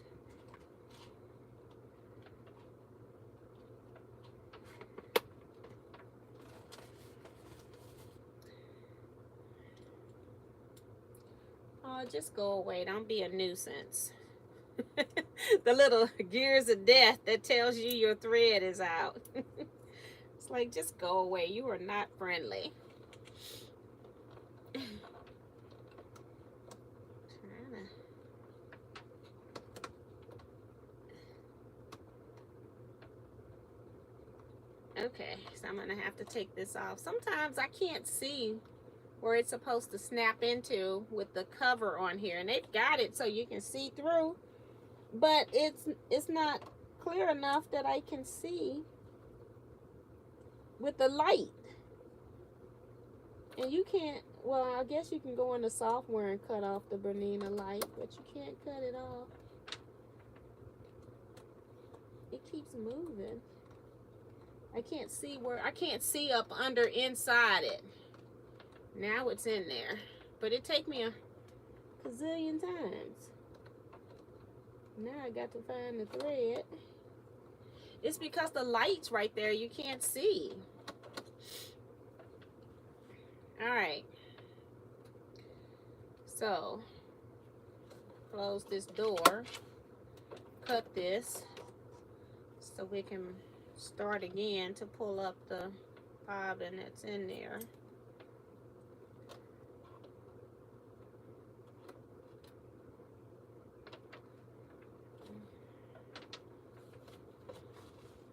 Oh, just go away. Don't be a nuisance. The little gears of death that tells you your thread is out. It's like, just go away. You are not friendly. Okay, so I'm gonna have to take this off. Sometimes I can't see where it's supposed to snap into with the cover on here, and they've got it so you can see through, but it's not clear enough that I can see with the light. And you can't, well, I guess you can go into software and cut off the Bernina light, but you can't cut it off. It keeps moving. I can't see up under inside it. Now it's in there, but it take me a gazillion times. Now I got to find the thread. It's because the light's right there, you can't see. All right, so close this door, cut this so we can start again to pull up the bobbin that's in there.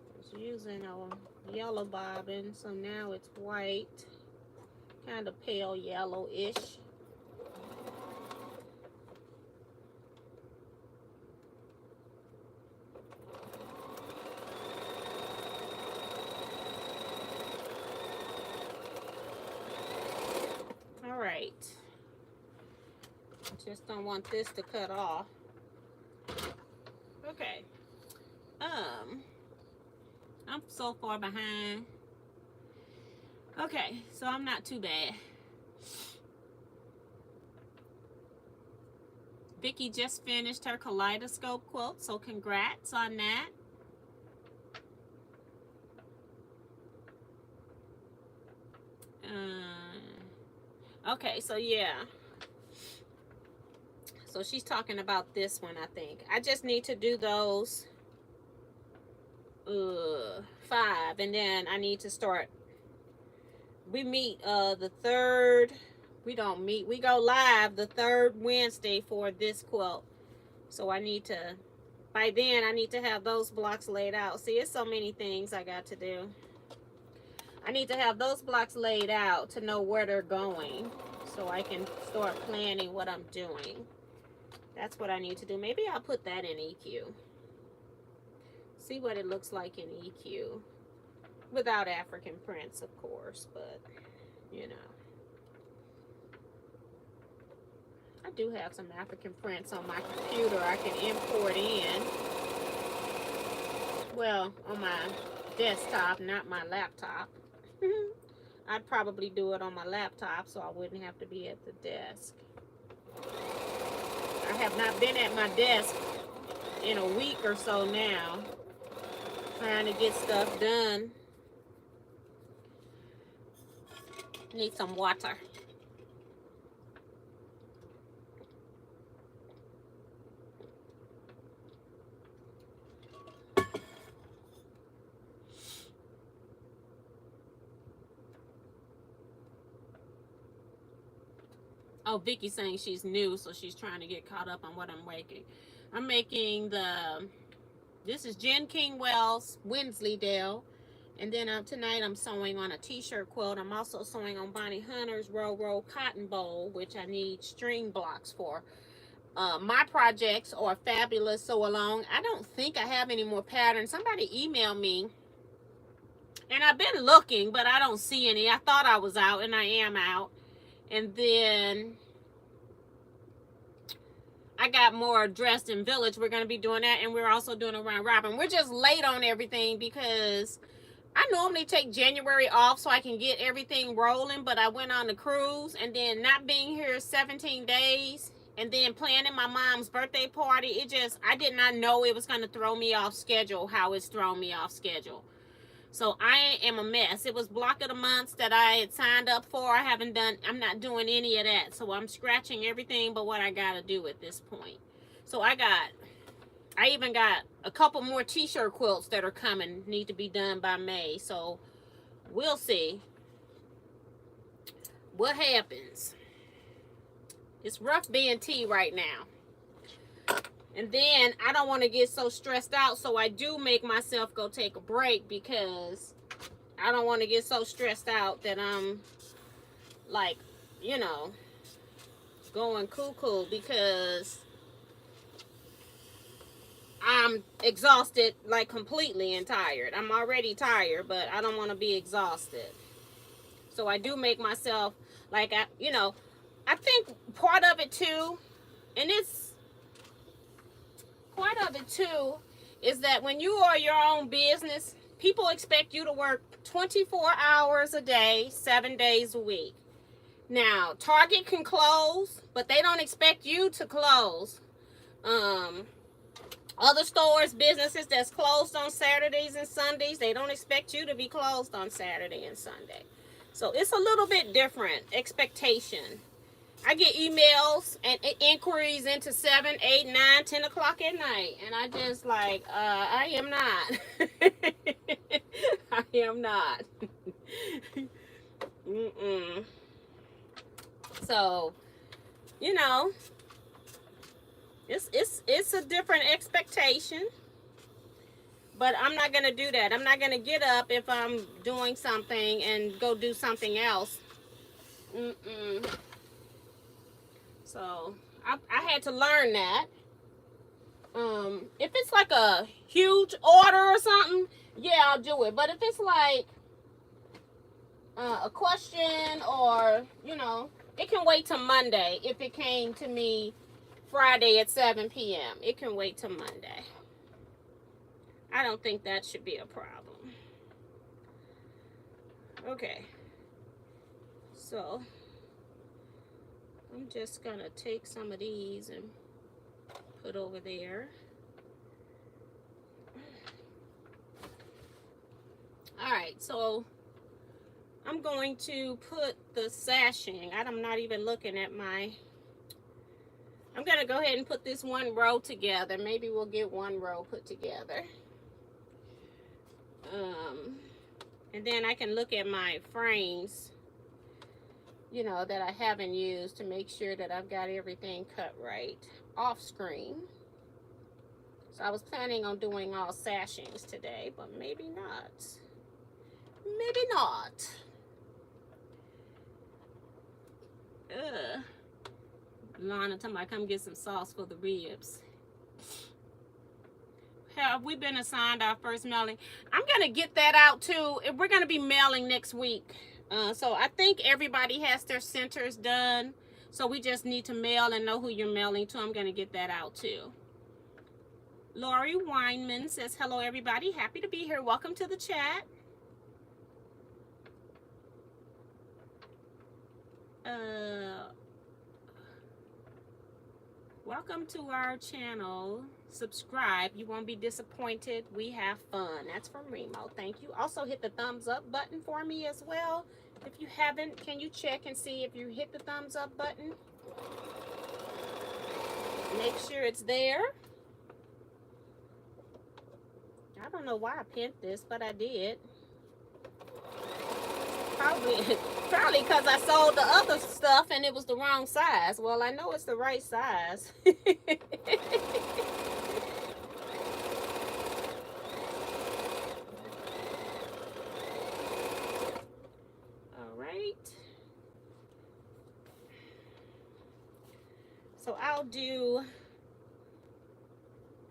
I was using a yellow bobbin, so now it's white. Kind of pale yellowish. All right. Just don't want this to cut off. Okay. I'm so far behind. Okay, so I'm not too bad. Vicky just finished her kaleidoscope quilt, so congrats on that. Okay, so yeah. So she's talking about this one, I think. I just need to do those 5, and then I need to start. We meet the 3rd. We don't meet. We go live the 3rd Wednesday for this quilt. So I need to, by then, I need to have those blocks laid out. See, it's so many things I got to do. I need to have those blocks laid out to know where they're going so I can start planning what I'm doing. That's what I need to do. Maybe I'll put that in EQ. See what it looks like in EQ. Without African prints, of course, but, you know. I do have some African prints on my computer I can import in. Well, on my desktop, not my laptop. I'd probably do it on my laptop so I wouldn't have to be at the desk. I have not been at my desk in a week or so now, trying to get stuff done. Need some water. Oh, Vicky's saying she's new, so she's trying to get caught up on what I'm making. I'm making this is Jen Kingwell's Wensleydale. And then tonight I'm sewing on a t-shirt quilt. I'm also sewing on Bonnie Hunter's Row Cotton Bowl, which I need string blocks for. My projects are Fabulous Sew Along. I don't think I have any more patterns. Somebody emailed me, and I've been looking, but I don't see any. I thought I was out, and I am out. And then I got more Dressed in Village. We're going to be doing that, and we're also doing a round robin. We're just late on everything because I normally take January off so I can get everything rolling, but I went on the cruise, and then not being here 17 days, and then planning my mom's birthday party, I did not know it was going to throw me off schedule how it's thrown me off schedule. So I am a mess. It was block of the months that I had signed up for. I'm not doing any of that. So I'm scratching everything but what I got to do at this point. So I even got a couple more t-shirt quilts that are coming, need to be done by May. So we'll see what happens. It's rough being T right now. And then I don't want to get so stressed out, so I do make myself go take a break because I don't want to get so stressed out that I'm like, you know, going cuckoo because I'm exhausted, like completely and tired. I'm already tired, but I don't want to be exhausted. So I do make myself like, I think part of it too, and it's part of it too, is that when you are your own business, people expect you to work 24 hours a day, 7 days a week. Now, Target can close, but they don't expect you to close. Other stores, businesses that's closed on Saturdays and Sundays, they don't expect you to be closed on Saturday and Sunday. So it's a little bit different expectation. I get emails and inquiries into 7, 8, 9, 10 o'clock at night. And I just like, I am not. I am not. Mm-mm. So, you know, it's a different expectation. But I'm not going to do that. I'm not going to get up if I'm doing something and go do something else. Mm-mm. So I had to learn that. If it's like a huge order or something, yeah, I'll do it. But if it's like a question or, it can wait till Monday. If it came to me Friday at 7 p.m., it can wait till Monday. I don't think that should be a problem. Okay. So I'm just gonna take some of these and put over there. All right, so I'm going to put the sashing. I'm not even looking at I'm gonna go ahead and put this one row together. Maybe we'll get one row put together. And then I can look at my frames, that I haven't used to make sure that I've got everything cut right off screen. So I was planning on doing all sashings today, but maybe not. Maybe not. Lana told me I come get some sauce for the ribs. Have we been assigned our first mailing? I'm going to get that out too. We're going to be mailing next week. So I think everybody has their centers done. So we just need to mail and know who you're mailing to. I'm going to get that out too. Lori Weinman says, hello everybody. Happy to be here. Welcome to the chat. Welcome to our channel. Subscribe. You won't be disappointed. We have fun. That's from Remo. Thank you. Also hit the thumbs up button for me as well. If you haven't, can you check and see if you hit the thumbs up button? Make sure it's there. I don't know why I pinned this, but I did. Probably because I sold the other stuff and it was the wrong size. Well, I know it's the right size. All right. So I'll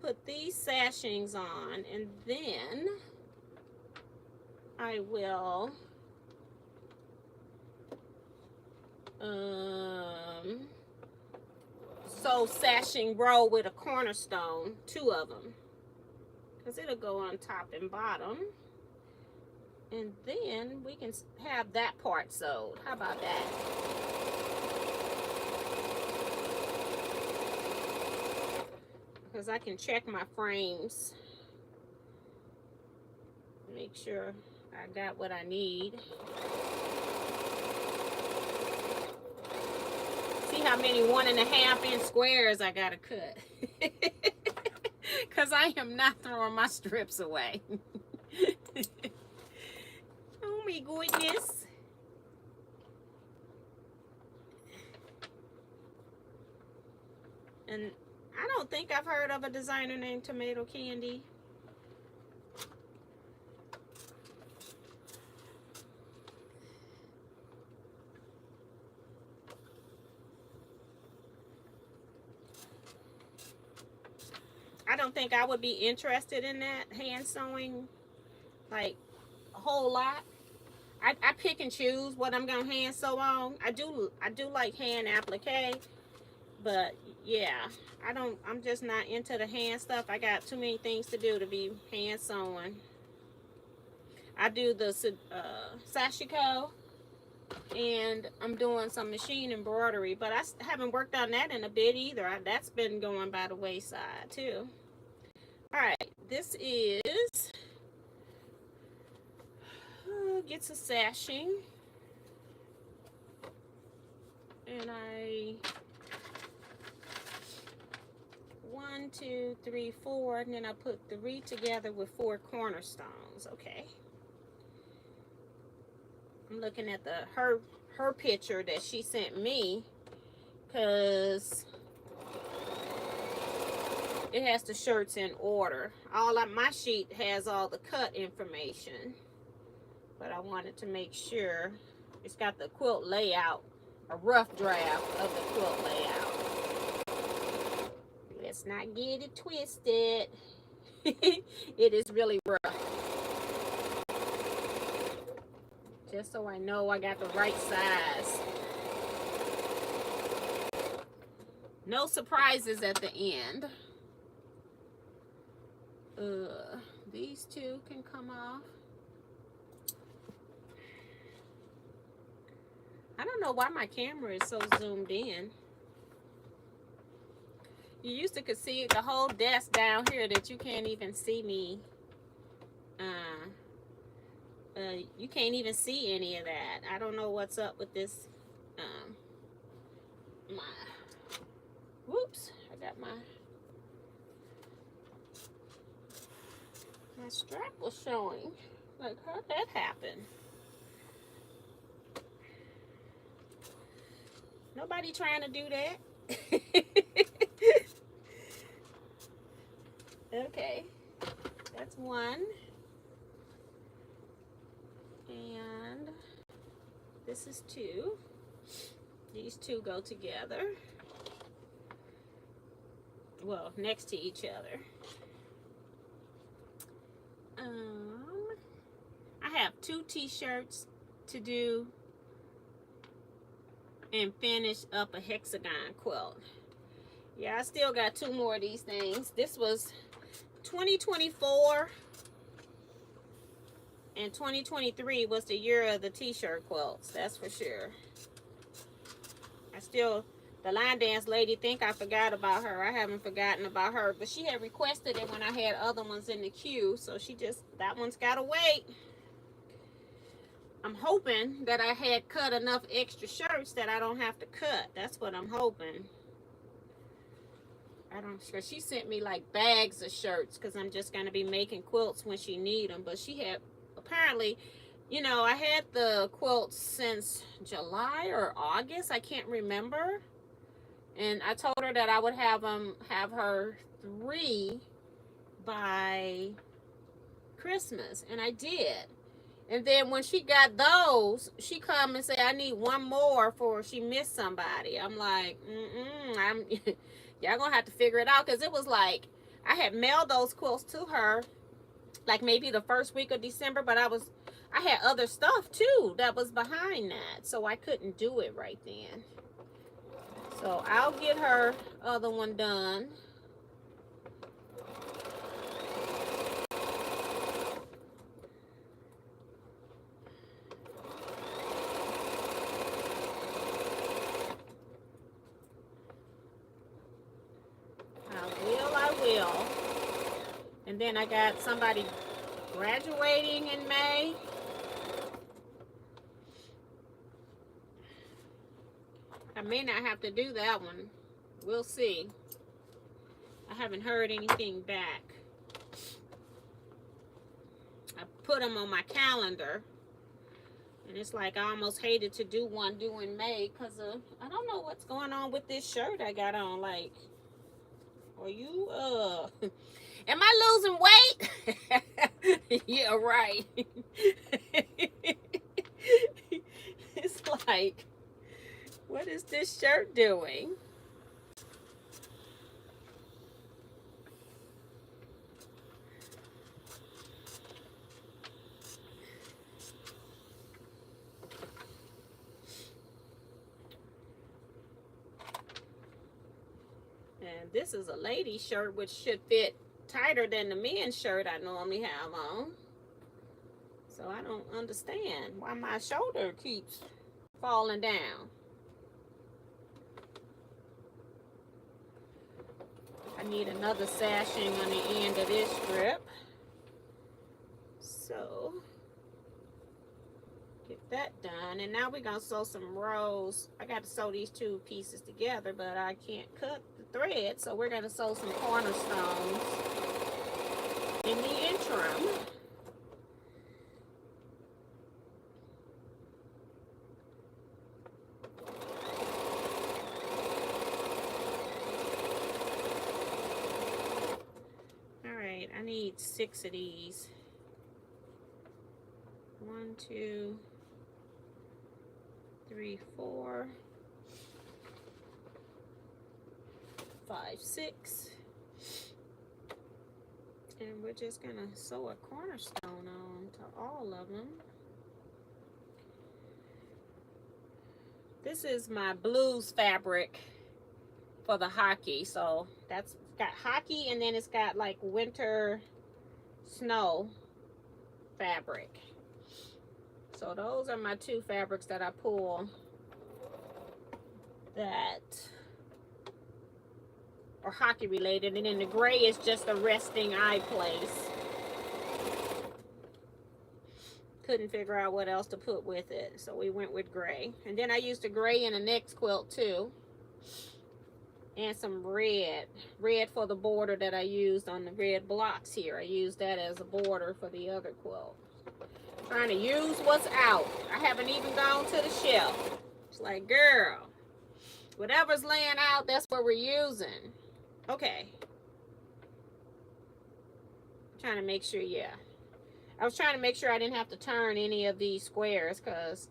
put these sashings on, and then I will sew sashing row with a cornerstone, 2 of them, because it'll go on top and bottom, and then we can have that part sewed. How about that? Because I can check my frames, make sure I got what I need. See how many 1.5 inch squares I gotta cut. Because I am not throwing my strips away. Oh my goodness. And I don't think I've heard of a designer named Tomato Candy. don't think I would be interested in that hand sewing, like a whole lot. I pick and choose what I'm gonna hand sew on. I do like hand applique, but yeah, I'm just not into the hand stuff. I got too many things to do to be hand sewing. I do the sashiko, and I'm doing some machine embroidery, but I haven't worked on that in a bit either. That's been going by the wayside too. All right, this is gets a sashing, and I 1, 2, 3, 4, and then I put 3 together with 4 cornerstones. Okay, I'm looking at her picture that she sent me, because it has the shirts in order. My sheet has all the cut information, but I wanted to make sure it's got the quilt layout, a rough draft of the quilt layout. Let's not get it twisted. It is really rough. Just so I know I got the right size. No surprises at the end. These two can come off. I don't know why my camera is so zoomed in. You used to could see the whole desk down here that you can't even see me. You can't even see any of that. I don't know what's up with this. Whoops, I got my strap was showing. Like, how'd that happen? Nobody trying to do that. Okay, that's one. And this is 2. These 2 go together. Well, next to each other. I have 2 t-shirts to do and finish up a hexagon quilt. Yeah, I still got 2 more of these things. This was 2024, and 2023 was the year of the t-shirt quilts, that's for sure. The line dance lady think I forgot about her. I haven't forgotten about her, but she had requested it when I had other ones in the queue, so that one's gotta wait. I'm hoping that I had cut enough extra shirts that I don't have to cut. That's what I'm hoping. Cause she sent me like bags of shirts, because I'm just gonna be making quilts when she need them. But she had apparently, I had the quilts since July or August. I can't remember. And I told her that I would have her 3 by Christmas, and I did. And then when she got those, she come and say, I need 1 more for she missed somebody. I'm like, y'all gonna have to figure it out, because it was like I had mailed those quilts to her like maybe the first week of December, but I had other stuff too that was behind that, so I couldn't do it right then. So I'll get her other one done. I will. And then I got somebody graduating in May. I may not have to do that one. We'll see. I haven't heard anything back. I put them on my calendar. And it's like I almost hated to do one due in May, because I don't know what's going on with this shirt I got on. Like, are you, am I losing weight? Yeah, right. It's like, what is this shirt doing? this is a lady shirt, which should fit tighter than the men's shirt I normally have on. So I don't understand why my shoulder keeps falling down. I need another sashing on the end of this strip. So get that done. And now we're going to sew some rows. I got to sew these two pieces together, but I can't cut the thread. So we're going to sew some cornerstones in the interim. I need 6 of these. 1, 2, 3, 4, 5, 6. And we're just gonna sew a cornerstone on to all of them. This is my blues fabric for the hockey. So that's got hockey, and then it's got like winter snow fabric. So those are my two fabrics that I pull that are hockey related, and then the gray is just a resting eye place. Couldn't figure out what else to put with it, so we went with gray. And then I used a gray in the next quilt too. And some red for the border that I used on the red blocks here. I used that as a border for the other quilt. Trying to use what's out. I haven't even gone to the shelf. It's like, girl, whatever's laying out, that's what we're using. Okay. Trying to make sure, yeah. I was trying to make sure I didn't have to turn any of these squares, because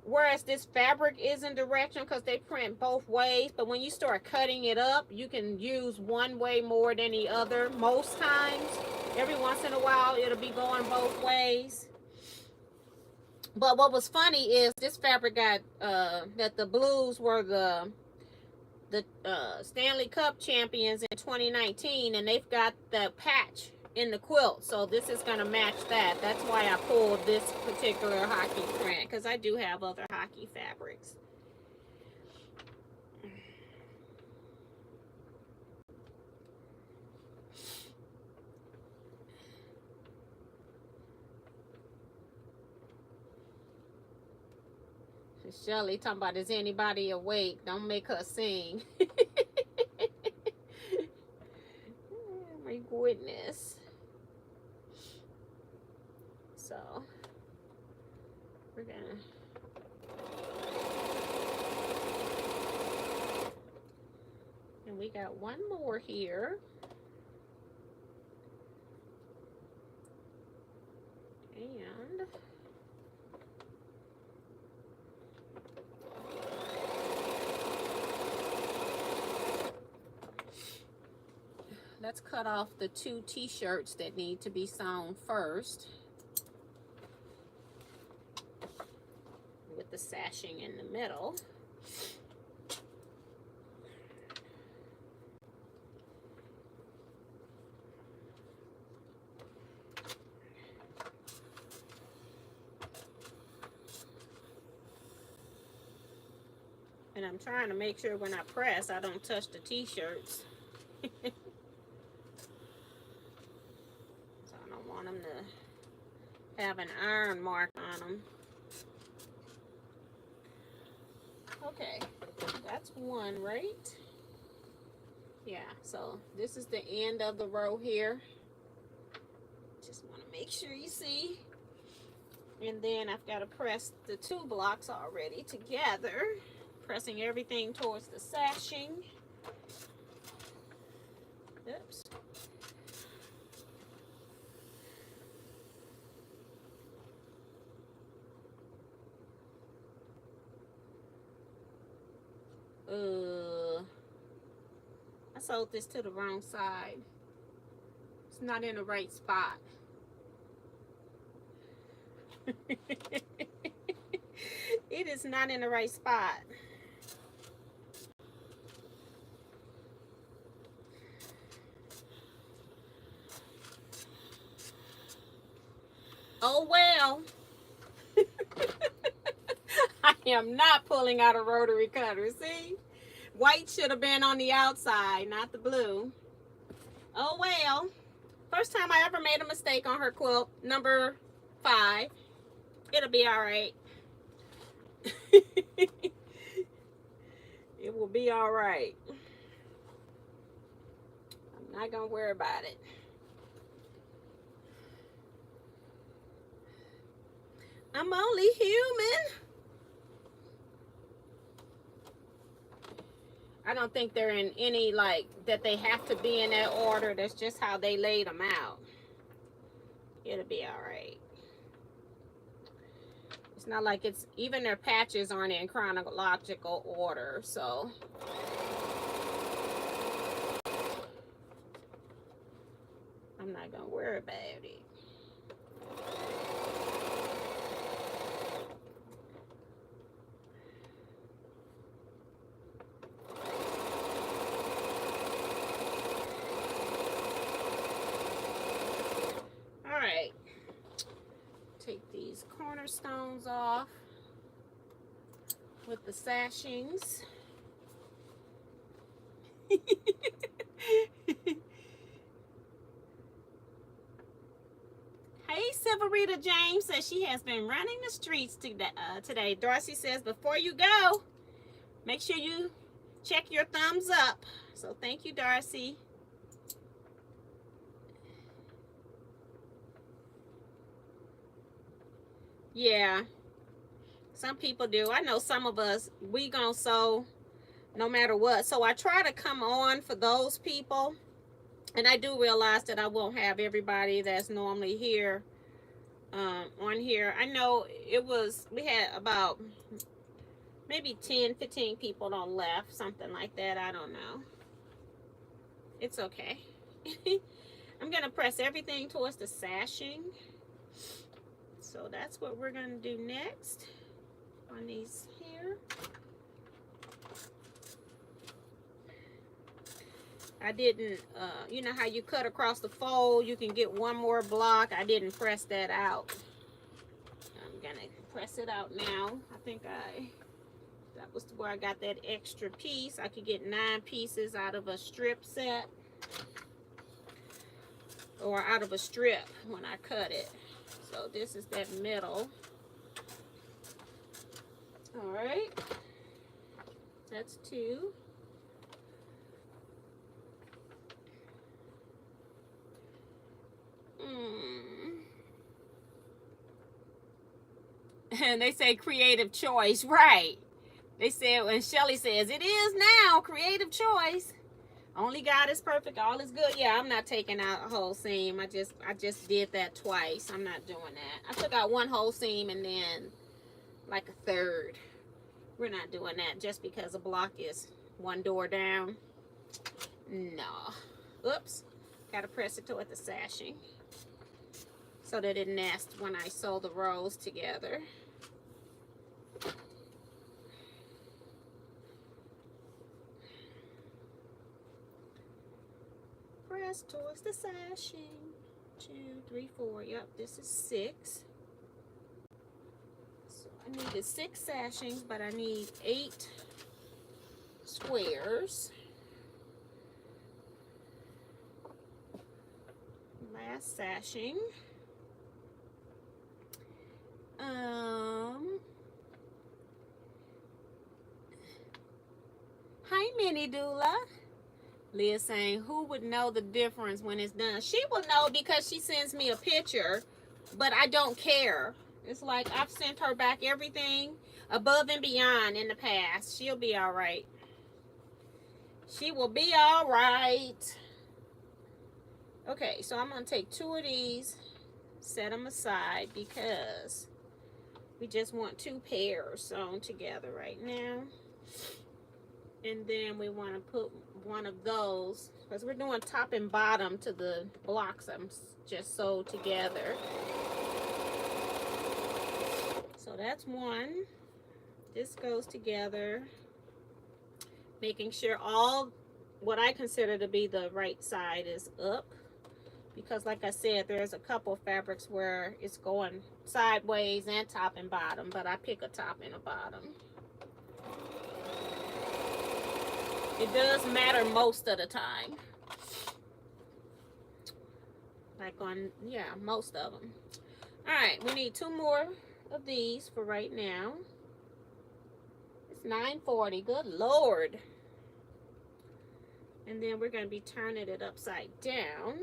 whereas this fabric is in direction, because they print both ways, but when you start cutting it up, you can use one way more than the other most times. Every once in a while, it'll be going both ways. But what was funny is this fabric got, that the blues were the Stanley Cup champions in 2019, and they've got the patch in the quilt, so this is going to match that. That's why I pulled this particular hockey print, because I do have other hockey fabrics. Shelly talking about, is anybody awake? Don't make her sing. Oh my goodness. So we're gonna and we got one more here. And let's cut off the 2 t-shirts that need to be sewn first, with the sashing in the middle. And I'm trying to make sure when I press, I don't touch the t-shirts. So I don't want them to have an iron mark on them. Okay, that's one, right? Yeah, so this is the end of the row here. Just want to make sure you see. And then I've got to press the 2 blocks already together, pressing everything towards the sashing. Oops. I sewed this to the wrong side. It's not in the right spot. It is not in the right spot. well. I am not pulling out a rotary cutter. See? White should have been on the outside, not the blue. Oh well. First time I ever made a mistake on her quilt, number 5. It'll be all right. It will be all right. I'm not gonna worry about it. I'm only human. I don't think they're in any, like, that they have to be in that order. That's just how they laid them out. It'll be all right. It's not like it's, even their patches aren't in chronological order, so. I'm not gonna worry about it. Alright. Take these cornerstones off with the sashings. Hey, Severita James says she has been running the streets today. Darcy says, before you go, make sure you check your thumbs up. So thank you, Darcy. Yeah, some people do. I know some of us, we gonna sew no matter what. So I try to come on for those people. And I do realize that I won't have everybody that's normally here on here. I know we had about maybe 10, 15 people on left, something like that. I don't know. It's okay. I'm going to press everything towards the sashing. So that's what we're going to do next on these here. I didn't, you know how you cut across the fold, you can get one more block. I didn't press that out. I'm gonna press it out now. I think that was where I got that extra piece. I could get 9 pieces out of a strip set, or out of a strip when I cut it. So this is that middle. All right, that's 2. And they say creative choice, right? They said, and Shelly says, it is now creative choice. Only God is perfect, all is good. Yeah, I'm not taking out a whole seam. I just did that twice. I'm not doing that. I took out one whole seam and then like a third. We're not doing that just because a block is one door down. No. Oops. Gotta press it toward the sashing so that it nests when I sew the rows together. Press towards the sashing. 2, 3, 4. Yep, this is 6. So I needed 6 sashings, but I need 8 squares. Last sashing. Hi, Minnie Doula. Leah saying, who would know the difference when it's done? She will know because she sends me a picture, but I don't care. It's like I've sent her back everything above and beyond in the past. She'll be all right. She will be all right. Okay, so I'm going to take 2 of these, set them aside because we just want 2 pairs sewn together right now. And then we want to put one of those, because we're doing top and bottom to the blocks I'm just sewed together. So that's one. This goes together, making sure all what I consider to be the right side is up, because like I said, there's a couple fabrics where it's going sideways and top and bottom, but I pick a top and a bottom. It does matter most of the time. Like on, yeah, most of them. All right, we need 2 more of these for right now. It's 9:40. Good Lord. And then we're going to be turning it upside down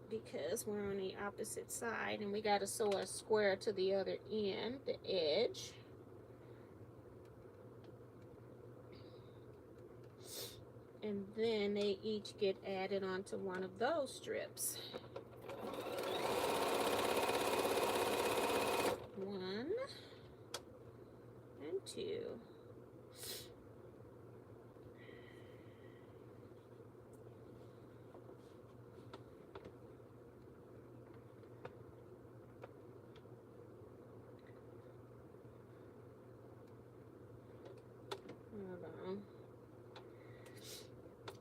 because we're on the opposite side, and we got to sew a square to the other end, the edge. And then they each get added onto one of those strips. 1 and 2.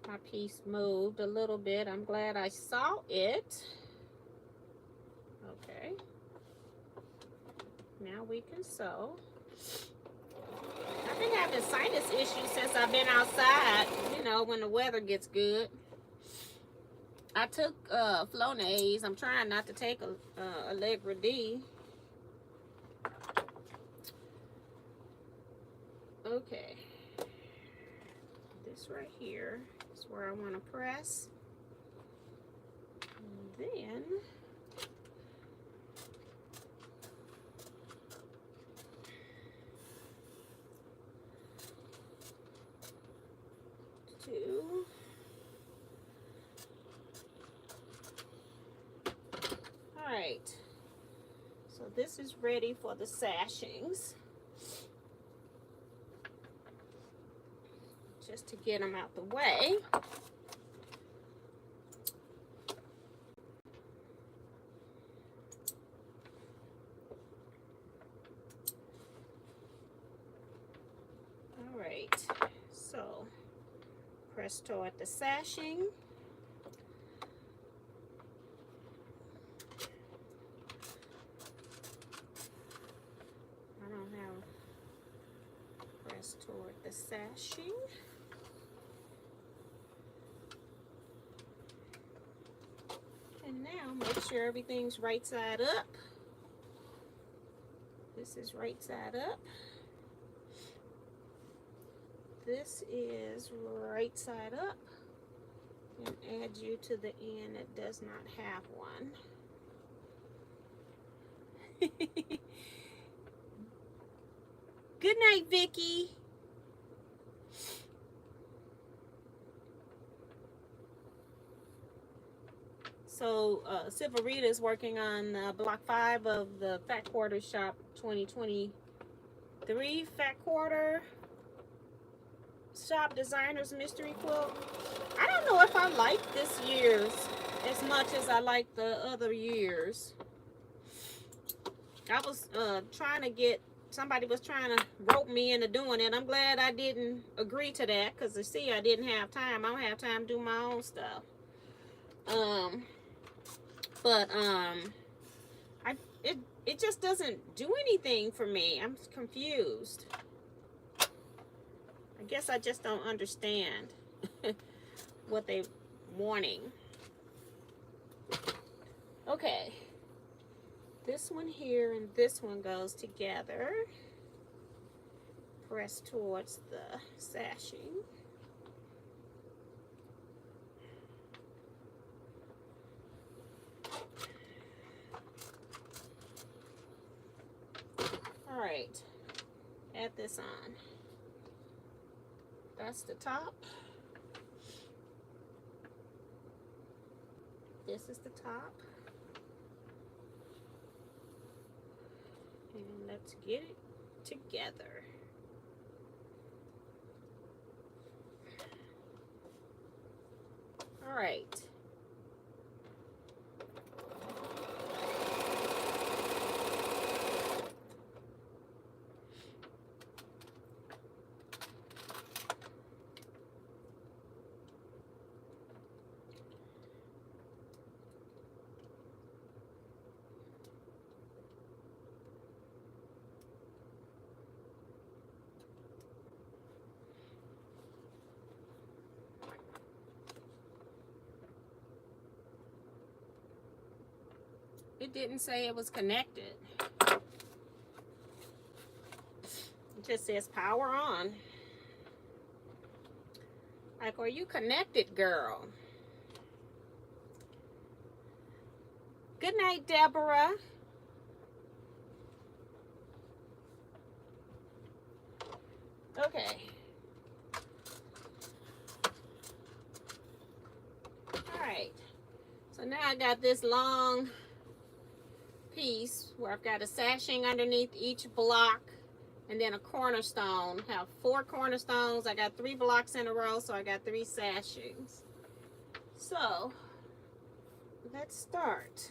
My piece moved a little bit. I'm glad I saw it. Okay. Now we can sew. I've been having sinus issues since I've been outside, you know, when the weather gets good. I took Flonase. I'm trying not to take Allegra D. Okay. This right here is where I want to press. And then two. All right. So this is ready for the sashings. Just to get them out the way. All right, so press toward the sashing. I don't have press toward the sashing. And now make sure everything's right side up. This is right side up. This is right side up. And add you to the end that does not have one. Good night, Vicky. So Silverita is working on block 5 of the Fat Quarter Shop 2023 Fat Quarter Shop Designers Mystery Quilt. I don't know if I like this year's as much as I like the other years. I was trying to get, somebody was trying to rope me into doing it. I'm glad I didn't agree to that because you see I didn't have time. I don't have time to do my own stuff. It just doesn't do anything for me. I'm confused. I guess I just don't understand what they're wanting. Okay. This one here and this one goes together. Press towards the sashing. All right, add this on. That's the top. This is the top. And let's get it together. All right. It didn't say it was connected. It just says power on. Like, are you connected, girl? Good night, Deborah. Okay. All right. So now I got this long piece where I've got a sashing underneath each block and then a cornerstone. I have 4 cornerstones. I got 3 blocks in a row, so I got 3 sashings. So let's start.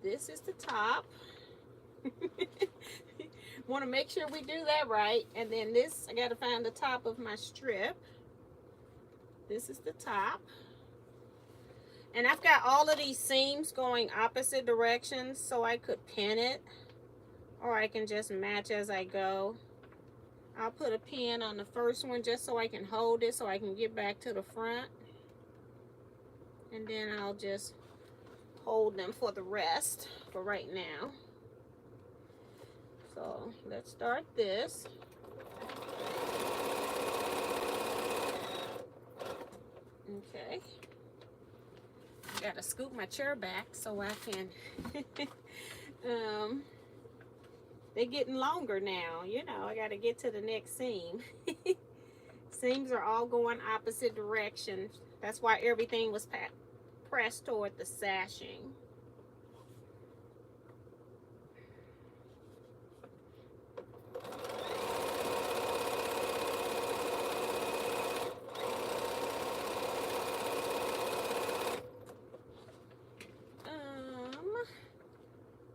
This is the top. Want to make sure we do that right. And then this, I got to find the top of my strip. This is the top. And I've got all of these seams going opposite directions, so I could pin it, or I can just match as I go. I'll put a pin on the first one just so I can hold it so I can get back to the front. And then I'll just hold them for the rest for right now. So let's start this. Okay. I gotta scoop my chair back so I can they're getting longer now, you know. I gotta get to the next seam. Seams are all going opposite directions. That's why everything was pressed toward the sashing.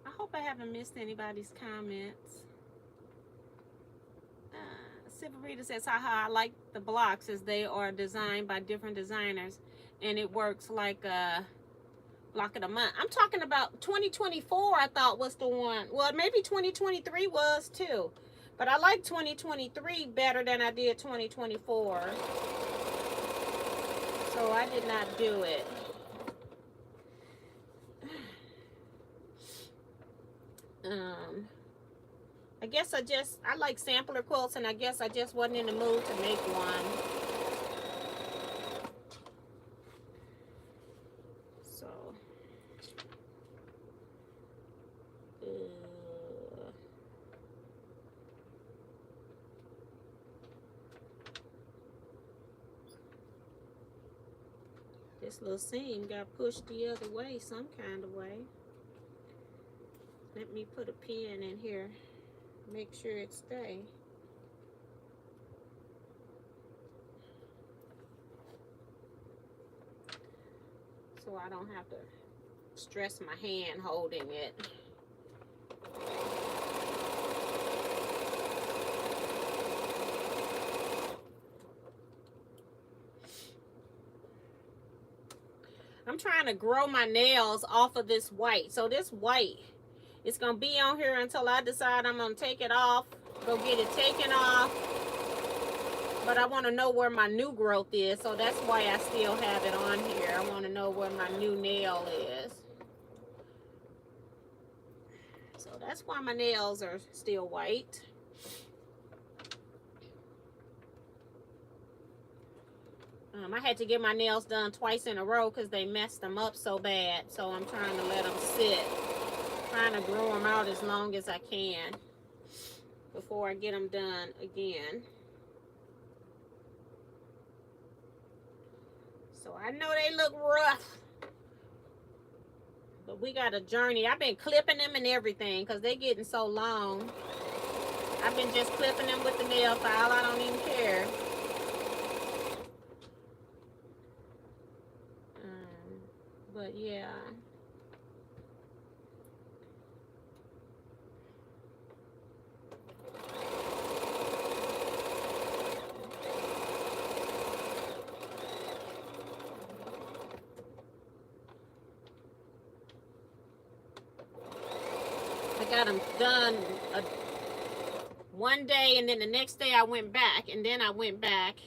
I hope I haven't missed anybody's comments. Sivarita says, haha, I like the blocks as they are designed by different designers and it works like a block of the month. I'm talking about 2024. I thought was the one. Well, maybe 2023 was too, but I like 2023 better than I did 2024, so I did not do it. I guess I like sampler quilts, and I guess I just wasn't in the mood to make one. So, this little seam got pushed the other way some kind of way. Let me put a pin in here. Make sure it stays. So I don't have to stress my hand holding it. I'm trying to grow my nails off of this white. So this white, it's going to be on here until I decide I'm going to take it off, go get it taken off. But I want to know where my new growth is, so that's why I still have it on here. I want to know where my new nail is. So that's why my nails are still white. I had to get my nails done twice in a row because they messed them up so bad. So I'm trying to let them sit. Trying to grow them out as long as I can before I get them done again. So I know they look rough, but we got a journey. I've been clipping them and everything because they're getting so long. I've been just clipping them with the nail file. I don't even care. But yeah. I got them done one day, and then the next day I went back, and then I went back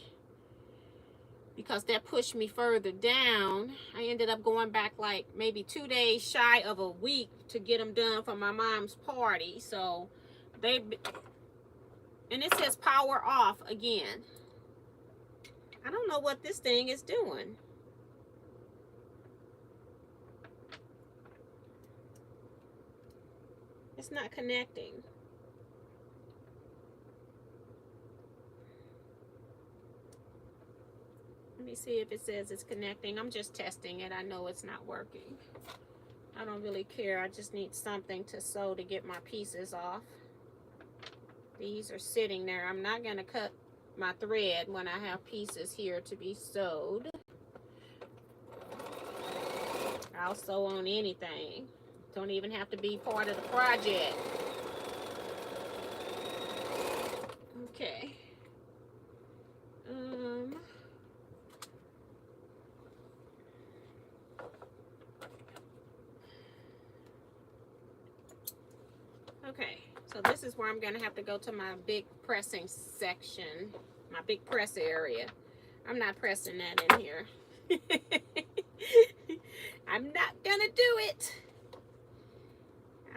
because that pushed me further down. I ended up going back like maybe 2 days shy of a week to get them done for my mom's party. So they, and it says power off again. I don't know what this thing is doing. It's not connecting. Let me see if it says it's connecting. I'm just testing it. I know it's not working. I don't really care. I just need something to sew to get my pieces off. These are sitting there. I'm not going to cut my thread when I have pieces here to be sewed. I'll sew on anything. Don't even have to be part of the project. Okay. Okay, so this is where I'm going to have to go to my big pressing section, my big press area. I'm not pressing that in here. I'm not going to do it.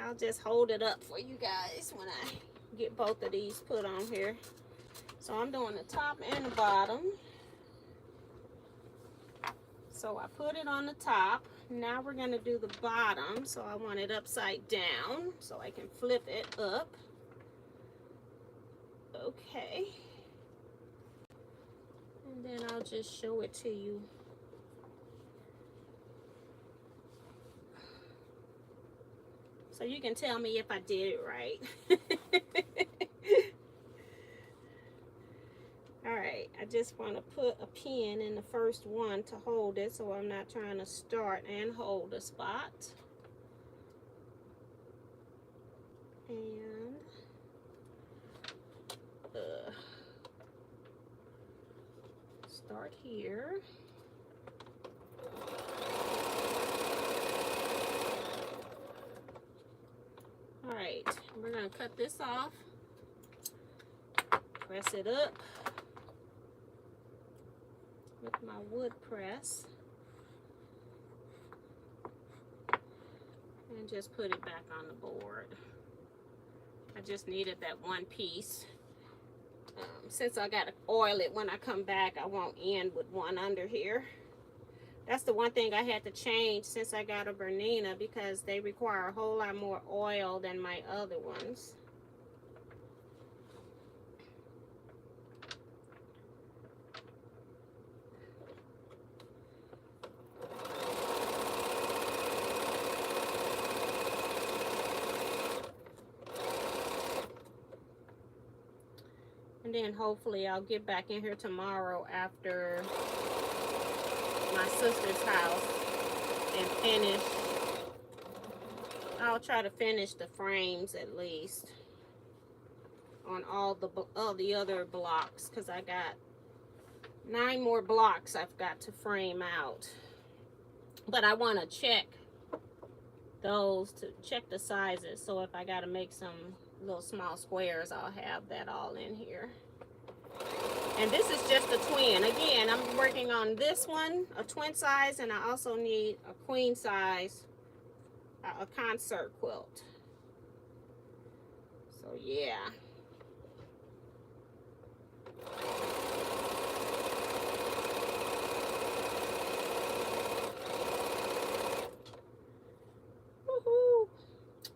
I'll just hold it up for you guys when I get both of these put on here. So I'm doing the top and the bottom. So I put it on the top. Now we're going to do the bottom. So I want it upside down so I can flip it up. Okay. And then I'll just show it to you. So you can tell me if I did it right. Alright, I just want to put a pin in the first one to hold it so I'm not trying to start and hold the spot. And start here. Alright, we're going to cut this off. Press it up with my wood press. And just put it back on the board. I just needed that one piece. Since I got to oil it when I come back, I won't end with one under here. That's the one thing I had to change since I got a Bernina, because they require a whole lot more oil than my other ones. And then hopefully I'll get back in here tomorrow after my sister's house and finish. I'll try to finish the frames at least on all the other blocks, because I got 9 more blocks I've got to frame out. But I want to check those to check the sizes, so if I got to make some little small squares, I'll have that all in here. And this is just a twin. Again, I'm working on this one, a twin size, and I also need a queen size, a concert quilt. So yeah. Woohoo!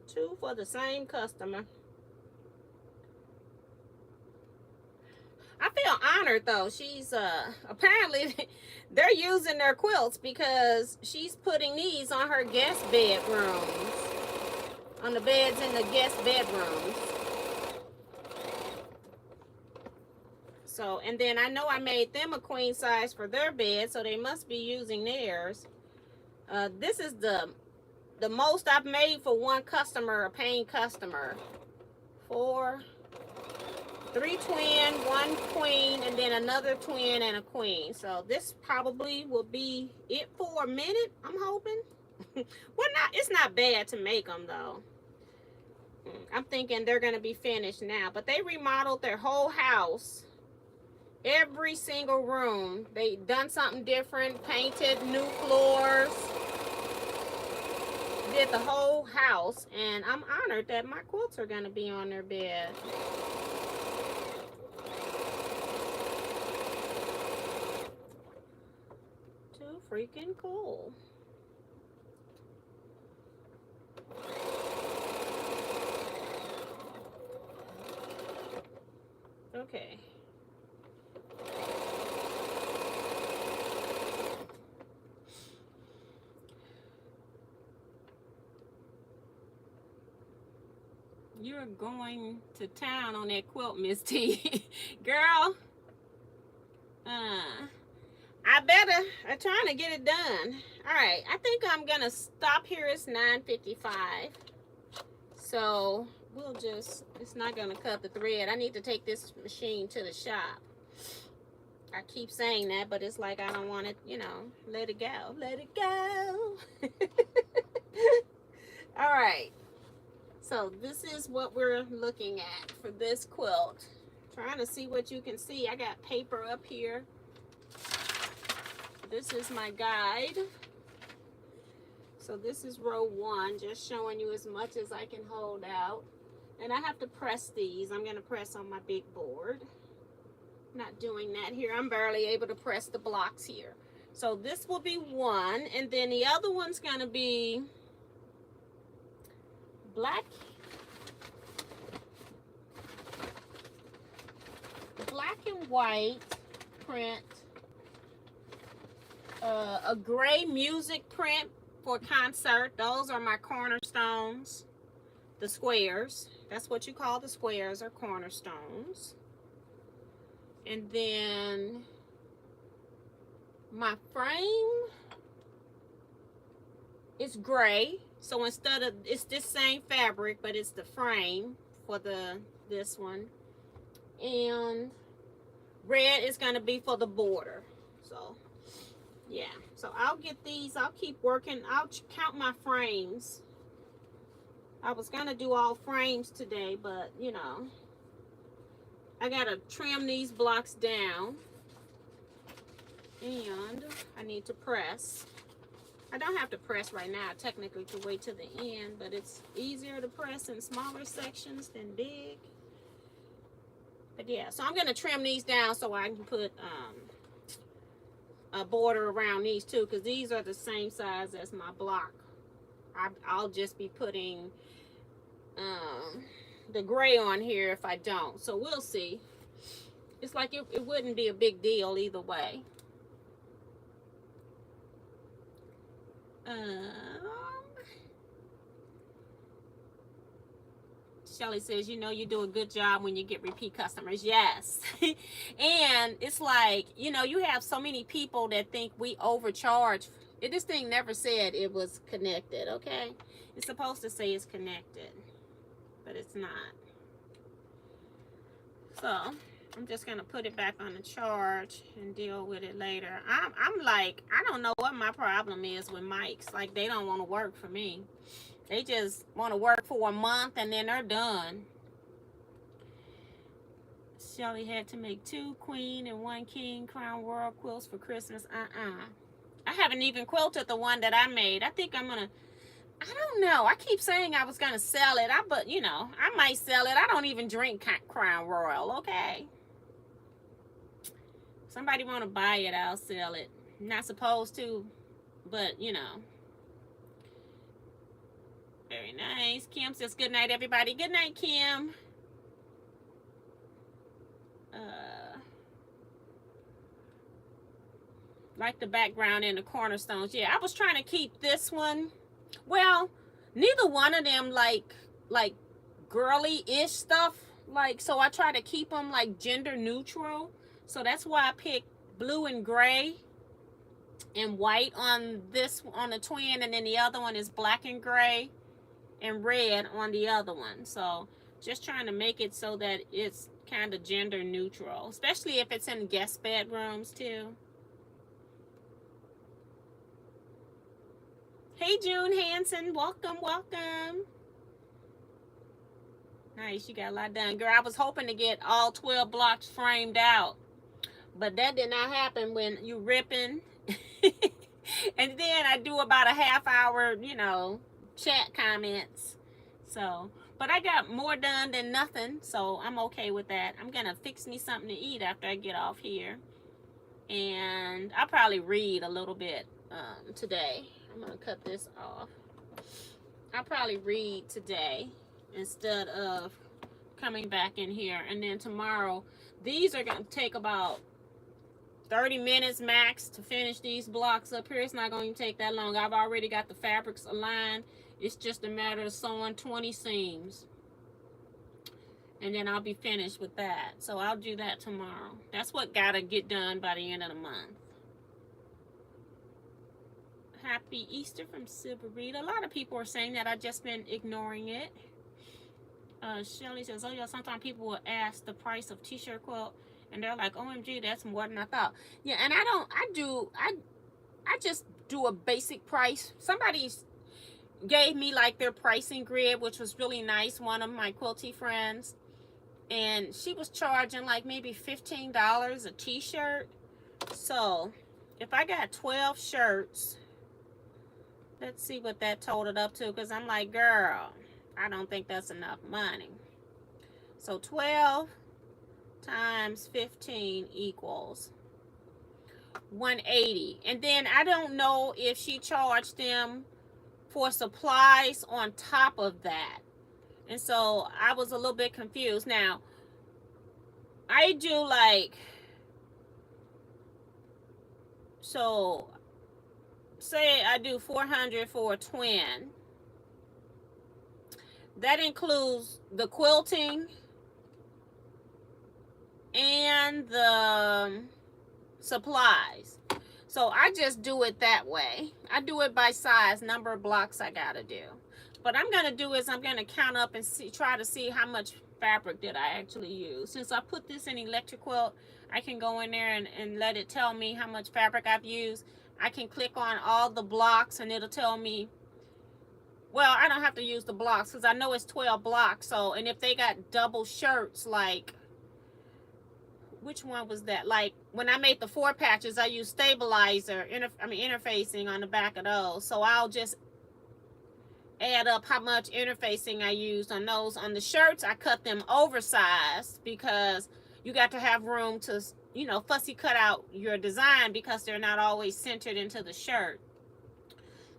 2 for the same customer. I feel honored though. She's apparently they're using their quilts because she's putting these on her guest bedrooms, on the beds in the guest bedrooms. So, and then I know I made them a queen size for their bed, so they must be using theirs. This is the most I've made for one customer, a paying customer. 3 twin, 1 queen, and then another twin and a queen. So this probably will be it for a minute, I'm hoping. Well, it's not bad to make them though. I'm thinking they're going to be finished now. But they remodeled their whole house Every single room. They done something different, painted new floors, did the whole house, and I'm honored that my quilts are gonna be on their bed. Too freaking cool. Okay. You're going to town on that quilt, Miss T. Girl, I'm trying to get it done. All right, I think I'm gonna stop here. It's 9:55. So we'll just, it's not gonna cut the thread. I need to take this machine to the shop. I keep saying that, but it's like I don't want it, you know, let it go. Let it go. All right. So this is what we're looking at for this quilt. Trying to see what you can see. I got paper up here. This is my guide. So this is row 1, just showing you as much as I can hold out. And I have to press these. I'm going to press on my big board. Not doing that here. I'm barely able to press the blocks here. So this will be 1, and then the other one's going to be black and white print, a gray music print for concert. Those are my cornerstones, the squares. That's what you call the squares, or cornerstones. And then my frame is gray. So instead of, it's this same fabric, but it's the frame for this one. And red is going to be for the border. So yeah, so I'll get these. I'll keep working. I'll count my frames. I was going to do all frames today, but you know, I got to trim these blocks down, and I need to press. I don't have to press right now. I technically could wait to the end, but it's easier to press in smaller sections than big. But yeah, so I'm going to trim these down so I can put a border around these too, because these are the same size as my block. I'll just be putting the gray on here if I don't. So we'll see. It's like it wouldn't be a big deal either way. Shelly says, you know, you do a good job when you get repeat customers. Yes. And it's like, you know, you have so many people that think we overcharge. This thing never said it was connected, okay? It's supposed to say it's connected, but it's not. So I'm just going to put it back on the charge and deal with it later. I'm like, I don't know what my problem is with mics. Like, they don't want to work for me. They just want to work for a month and then they're done. Shelly had to make 2 queen and 1 king crown royal quilts for Christmas. I haven't even quilted the one that I made. I think I'm going to, I don't know. I keep saying I was going to sell it. But, you know, I might sell it. I don't even drink crown royal, okay? Somebody want to buy it, I'll sell it. I'm not supposed to, but, you know. Very nice. Kim says good night, everybody. Good night, Kim. Like the background and the cornerstones. Yeah, I was trying to keep this one. Well, neither one of them like girly-ish stuff. Like, so I try to keep them like gender neutral. So that's why I picked blue and gray and white on this, on the twin, and then the other one is black and gray and red on the other one. So just trying to make it so that it's kind of gender neutral, especially if it's in guest bedrooms too. Hey June Hanson, welcome. Nice, you got a lot done, girl. I was hoping to get all 12 blocks framed out. But that did not happen when you ripping. And then I do about a half hour, you know, chat comments. So, but I got more done than nothing, so I'm okay with that. I'm gonna fix me something to eat after I get off here, and I'll probably read a little bit today. I'm gonna cut this off. I'll probably read today instead of coming back in here, and then tomorrow these are gonna take about 30 minutes max to finish these blocks up here. It's not going to take that long. I've already got the fabrics aligned. It's just a matter of sewing 20 seams. And then I'll be finished with that. So I'll do that tomorrow. That's what got to get done by the end of the month. Happy Easter from Silverita. A lot of people are saying that. I've just been ignoring it. Shelly says, oh yeah, sometimes people will ask the price of t-shirt quilt. And they're like, OMG, that's more than I thought. Yeah, and I just do a basic price. Somebody gave me like their pricing grid, which was really nice. One of my quilty friends. And she was charging like maybe $15 a t-shirt. So, if I got 12 shirts, let's see what that totaled up to. Because I'm like, girl, I don't think that's enough money. So, 12 times 15 equals 180. And then I don't know if she charged them for supplies on top of that. And so I was a little bit confused. Now, I do like, so say I do 400 for a twin. That includes the quilting and the supplies. So I just do it that way. I do it by size, number of blocks I gotta do. What I'm gonna do is I'm gonna count up and try to see how much fabric did I actually use. Since I put this in electric quilt, I can go in there and let it tell me how much fabric I've used. I can click on all the blocks and it'll tell me, well, I don't have to use the blocks because I know it's 12 blocks. So, and if they got double shirts, like, which one was that? Like when I made the 4 patches, I used stabilizer, interfacing on the back of those. So I'll just add up how much interfacing I used on those. On the shirts, I cut them oversized because you got to have room to, you know, fussy cut out your design because they're not always centered into the shirt.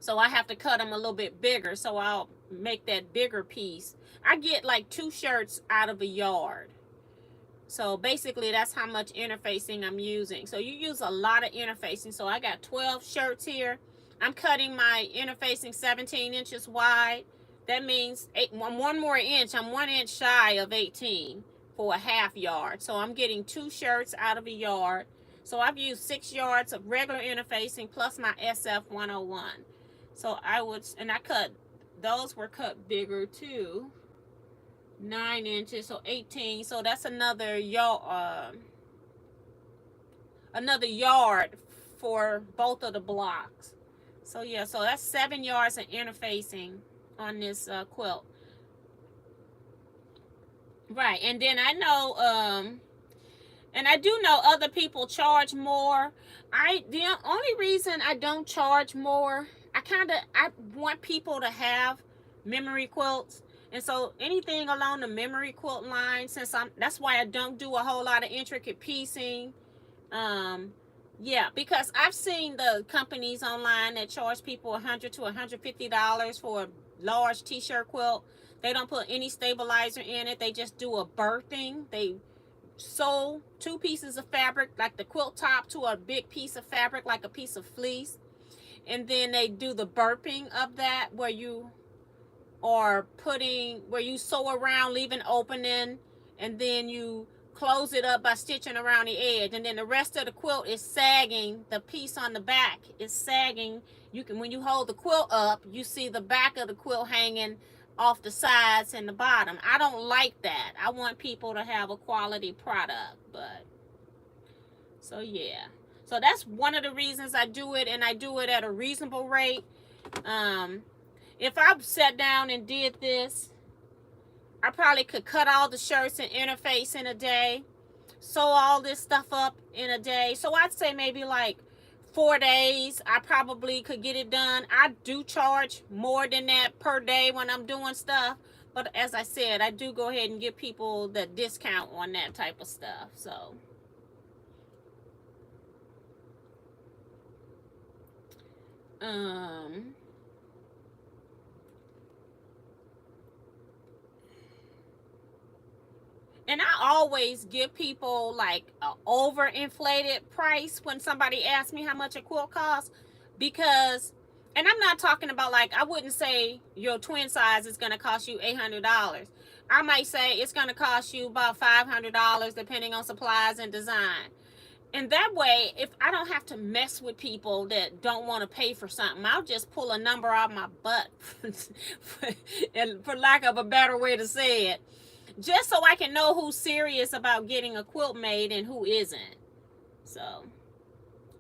So I have to cut them a little bit bigger. So I'll make that bigger piece. I get like 2 shirts out of a yard. So basically that's how much interfacing I'm using. So you use a lot of interfacing. So I got 12 shirts here. I'm cutting my interfacing 17 inches wide. That means 1 more inch. I'm 1 inch shy of 18 for a half yard. So I'm getting 2 shirts out of a yard. So I've used 6 yards of regular interfacing plus my SF 101. So I cut, those were cut bigger too. 9 inches, so 18. So that's another yard for both of the blocks. So yeah, so that's 7 yards of interfacing on this quilt. Right, and then I know, and I do know other people charge more. The only reason I don't charge more, I want people to have memory quilts. And so anything along the memory quilt line, that's why I don't do a whole lot of intricate piecing. Yeah, because I've seen the companies online that charge people $100 to $150 for a large t-shirt quilt. They don't put any stabilizer in it. They just do a birthing. They sew 2 pieces of fabric, like the quilt top, to a big piece of fabric, like a piece of fleece. And then they do the burping of that, where you sew around, leave an opening, and then you close it up by stitching around the edge, and then the rest of the quilt is sagging. The piece on the back is sagging. When you hold the quilt up, you see the back of the quilt hanging off the sides and the bottom. I don't like that. I want people to have a quality product. But so yeah, so that's one of the reasons I do it, and I do it at a reasonable rate. If I sat down and did this, I probably could cut all the shirts and interface in a day. sew all this stuff up in a day. So I'd say maybe like 4 days, I probably could get it done. I do charge more than that per day when I'm doing stuff. But as I said, I do go ahead and give people the discount on that type of stuff. So, and I always give people like an overinflated price when somebody asks me how much a quilt costs, because, and I'm not talking about like, I wouldn't say your twin size is going to cost you $800. I might say it's going to cost you about $500 depending on supplies and design. And that way, if I don't have to mess with people that don't want to pay for something, I'll just pull a number out of my butt, and for lack of a better way to say it, just so I can know who's serious about getting a quilt made and who isn't. So,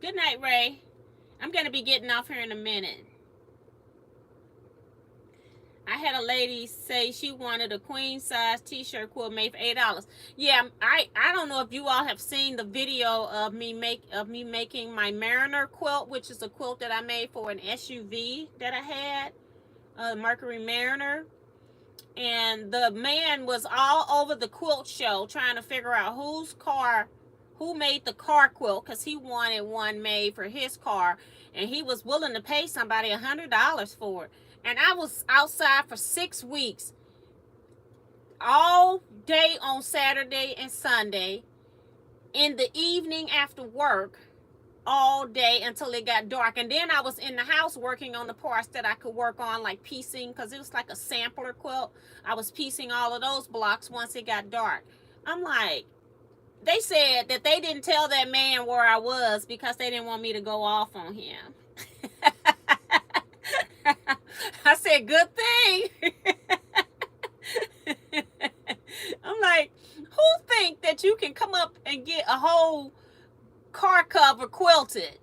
good night, Ray. I'm going to be getting off here in a minute. I had a lady say she wanted a queen size t-shirt quilt made for $8. Yeah, I don't know if you all have seen the video of me making my Mariner quilt, which is a quilt that I made for an SUV that I had, Mercury Mariner. And the man was all over the quilt show trying to figure out who made the car quilt, because he wanted one made for his car, and he was willing to pay somebody $100 for it. And I was outside for 6 weeks, all day on Saturday and Sunday, in the evening after work, all day until it got dark. And then I was in the house working on the parts that I could work on, like piecing, because it was like a sampler quilt. I was piecing all of those blocks once it got dark. I'm like, they said that they didn't tell that man where I was because they didn't want me to go off on him. I said, good thing. I'm like, who think that you can come up and get a whole car cover quilted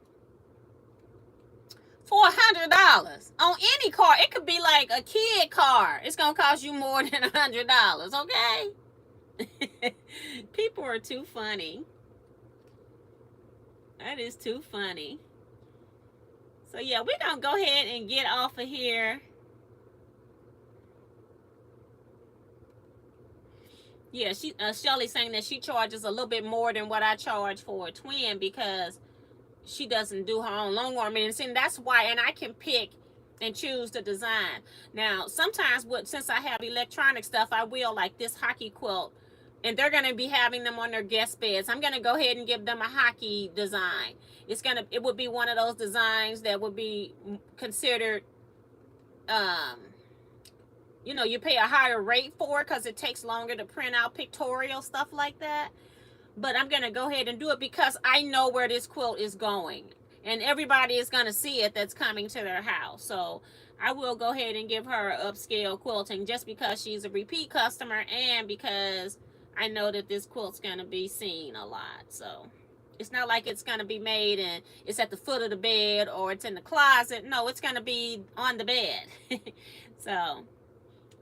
for $100 on any car? It could be like a kid car. It's gonna cost you more than $100, okay? People are too funny. That is too funny. So yeah, we're gonna go ahead and get off of here. Yeah, Shelly's saying that she charges a little bit more than what I charge for a twin because she doesn't do her own long arm. And that's why, and I can pick and choose the design. Now, sometimes since I have electronic stuff, I will, like this hockey quilt, and they're going to be having them on their guest beds. I'm going to go ahead and give them a hockey design. It would be one of those designs that would be considered, you pay a higher rate for it because it takes longer to print out pictorial stuff like that. But I'm going to go ahead and do it because I know where this quilt is going. And everybody is going to see it that's coming to their house. So I will go ahead and give her upscale quilting just because she's a repeat customer and because I know that this quilt's going to be seen a lot. So it's not like it's going to be made and it's at the foot of the bed or it's in the closet. No, it's going to be on the bed. So,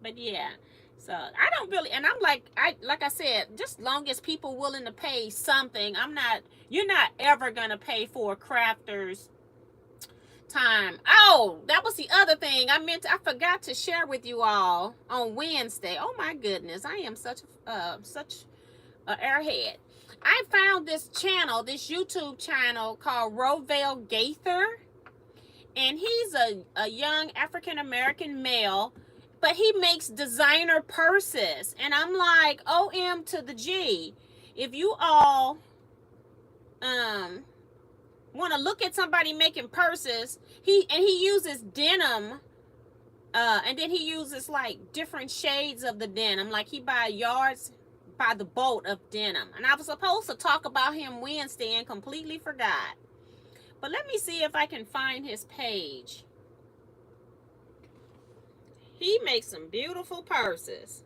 but yeah. So I don't really, and I'm like I said, just long as people willing to pay something, you're not ever going to pay for a crafter's time. Oh, that was the other thing I forgot to share with you all on Wednesday. Oh my goodness, I am such a airhead. I found this YouTube channel called Rovale Gaither, and he's a young African-American male, but he makes designer purses. And I'm like, OM to the G. If you all want to look at somebody making purses, he uses denim, and then he uses like different shades of the denim. Like he buys yards by the bolt of denim. And I was supposed to talk about him Wednesday and completely forgot. But let me see if I can find his page. He makes some beautiful purses.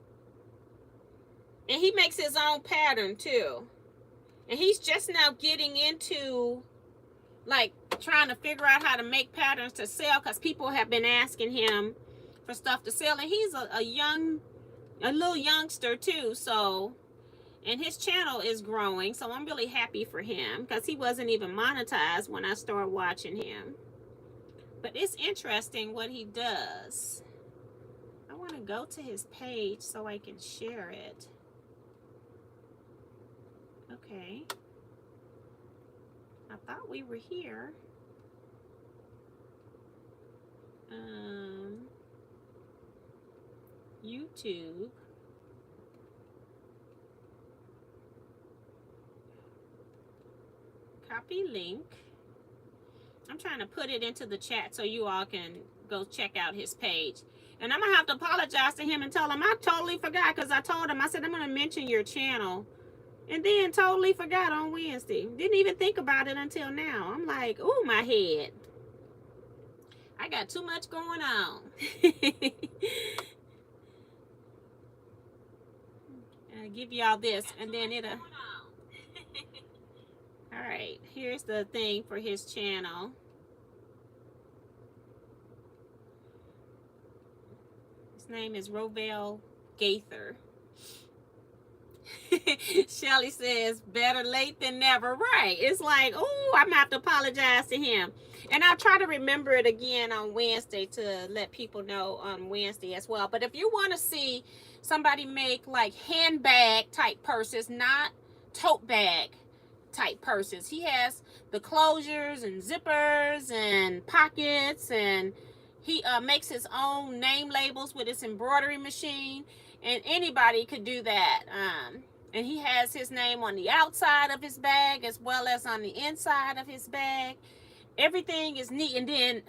And he makes his own pattern too. And he's just now getting into like trying to figure out how to make patterns to sell because people have been asking him for stuff to sell. And he's a little youngster too. So, And his channel is growing, so I'm really happy for him because he wasn't even monetized when I started watching him. But it's interesting what he does. I want to go to his page so I can share it. Okay. I thought we were here. YouTube. Copy link. I'm trying to put it into the chat so you all can go check out his page. And I'm going to have to apologize to him and tell him I totally forgot, because I told him, I said, I'm going to mention your channel. And then totally forgot on Wednesday. Didn't even think about it until now. I'm like, ooh, my head. I got too much going on. I'll give y'all this, and then it'll... All right, here's the thing for his channel. His name is Rovell Gaither. Shelly says, better late than never. Right. It's like, oh, I'm going to have to apologize to him. And I'll try to remember it again on Wednesday to let people know on Wednesday as well. But if you want to see somebody make like handbag type purses, not tote bag type purses, he has the closures and zippers and pockets, and he makes his own name labels with his embroidery machine, and anybody could do that. And he has his name on the outside of his bag as well as on the inside of his bag. Everything is neat. And then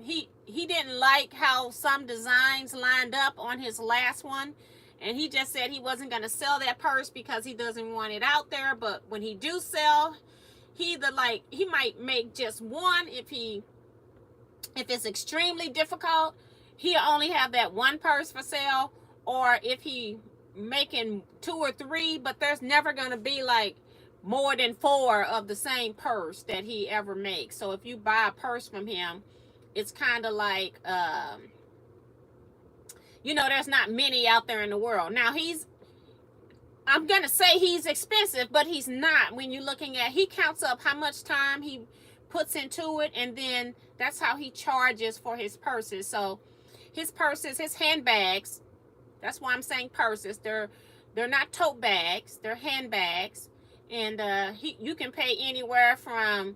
he didn't like how some designs lined up on his last one, and he just said he wasn't going to sell that purse because he doesn't want it out there. But when he do sell, he might make just one. If it's extremely difficult, he'll only have that one purse for sale. Or if he making 2 or 3, but there's never going to be like more than 4 of the same purse that he ever makes. So if you buy a purse from him, it's kind of like, you know, there's not many out there in the world. Now I'm going to say he's expensive, but he's not. When you're looking at, he counts up how much time he puts into it, and then that's how he charges for his purses. So his purses, his handbags, that's why I'm saying purses. They're not tote bags. They're handbags. And you can pay anywhere from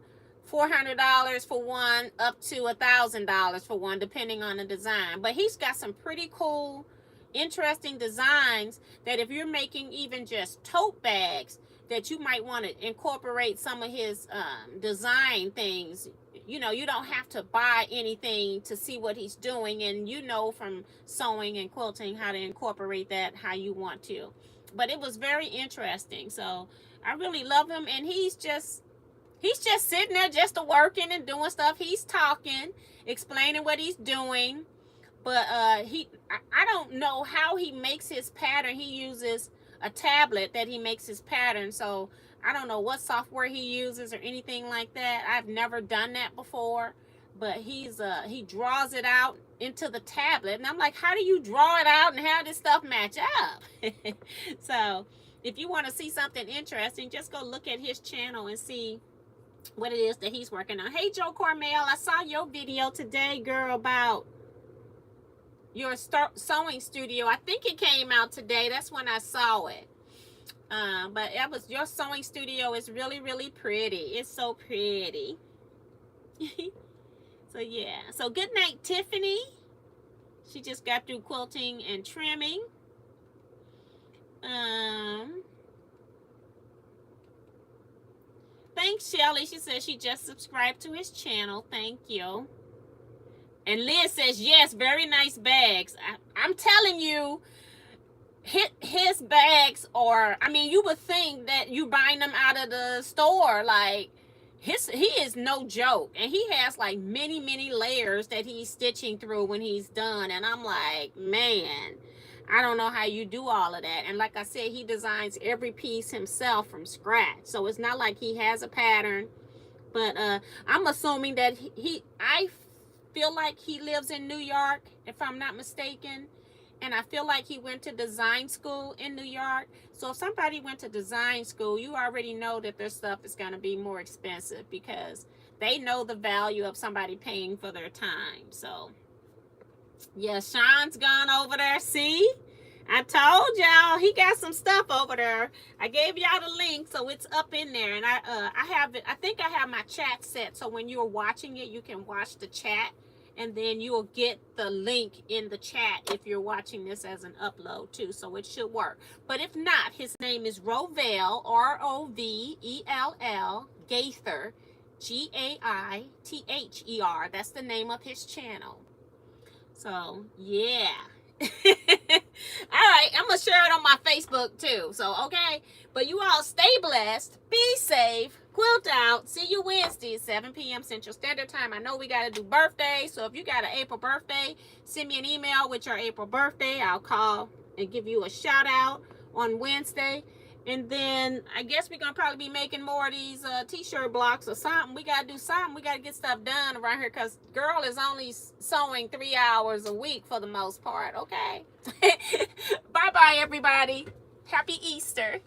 $400 for one up to $1,000 for one, depending on the design. But he's got some pretty cool, interesting designs that if you're making even just tote bags, that you might want to incorporate some of his design things. You know, you don't have to buy anything to see what he's doing, and you know from sewing and quilting how to incorporate that how you want to. But it was very interesting. So I really love him, and he's just sitting there just working and doing stuff. He's talking, explaining what he's doing. But I don't know how he makes his pattern. He uses a tablet that he makes his pattern. So I don't know what software he uses or anything like that. I've never done that before. But he draws it out into the tablet. And I'm like, how do you draw it out and how does stuff match up? So if you want to see something interesting, just go look at his channel and see what it is that he's working on. Hey, Joe Cormel, I saw your video today, girl, about your sewing studio. I think it came out today. That's when I saw it. But it was, your sewing studio is really, really pretty. It's so pretty. So yeah. So good night, Tiffany. She just got through quilting and trimming. Thanks, Shelly. She says she just subscribed to his channel. Thank you. And Liz says, yes, very nice bags. I'm telling you, his bags are, I mean, you would think that you buying them out of the store. Like, he is no joke. And he has like many, many layers that he's stitching through when he's done. And I'm like, man, I don't know how you do all of that. And like I said, he designs every piece himself from scratch. So it's not like he has a pattern. But I'm assuming that I feel like he lives in New York, if I'm not mistaken. and I feel like he went to design school in New York. So if somebody went to design school, you already know that their stuff is going to be more expensive because they know the value of somebody paying for their time. So yeah, Sean's gone over there. See, I told y'all he got some stuff over there. I gave y'all the link, so it's up in there. And I have it. I think I have my chat set, so when you're watching it, you can watch the chat, and then you'll get the link in the chat if you're watching this as an upload too. So it should work. But if not, his name is Rovell, Rovell Gaither, Gaither. That's the name of his channel. So yeah. All right, I'm gonna share it on my Facebook too. So okay, but you all stay blessed, be safe, quilt out. See you Wednesday at 7 p.m. Central Standard Time. I know we gotta do birthdays, so if you got an April birthday, send me an email with your April birthday. I'll call and give you a shout out on Wednesday. And then I guess we're gonna probably be making more of these t-shirt blocks or something. We gotta do something. We gotta get stuff done around here because girl is only sewing 3 hours a week for the most part. Okay. Bye bye everybody. Happy Easter.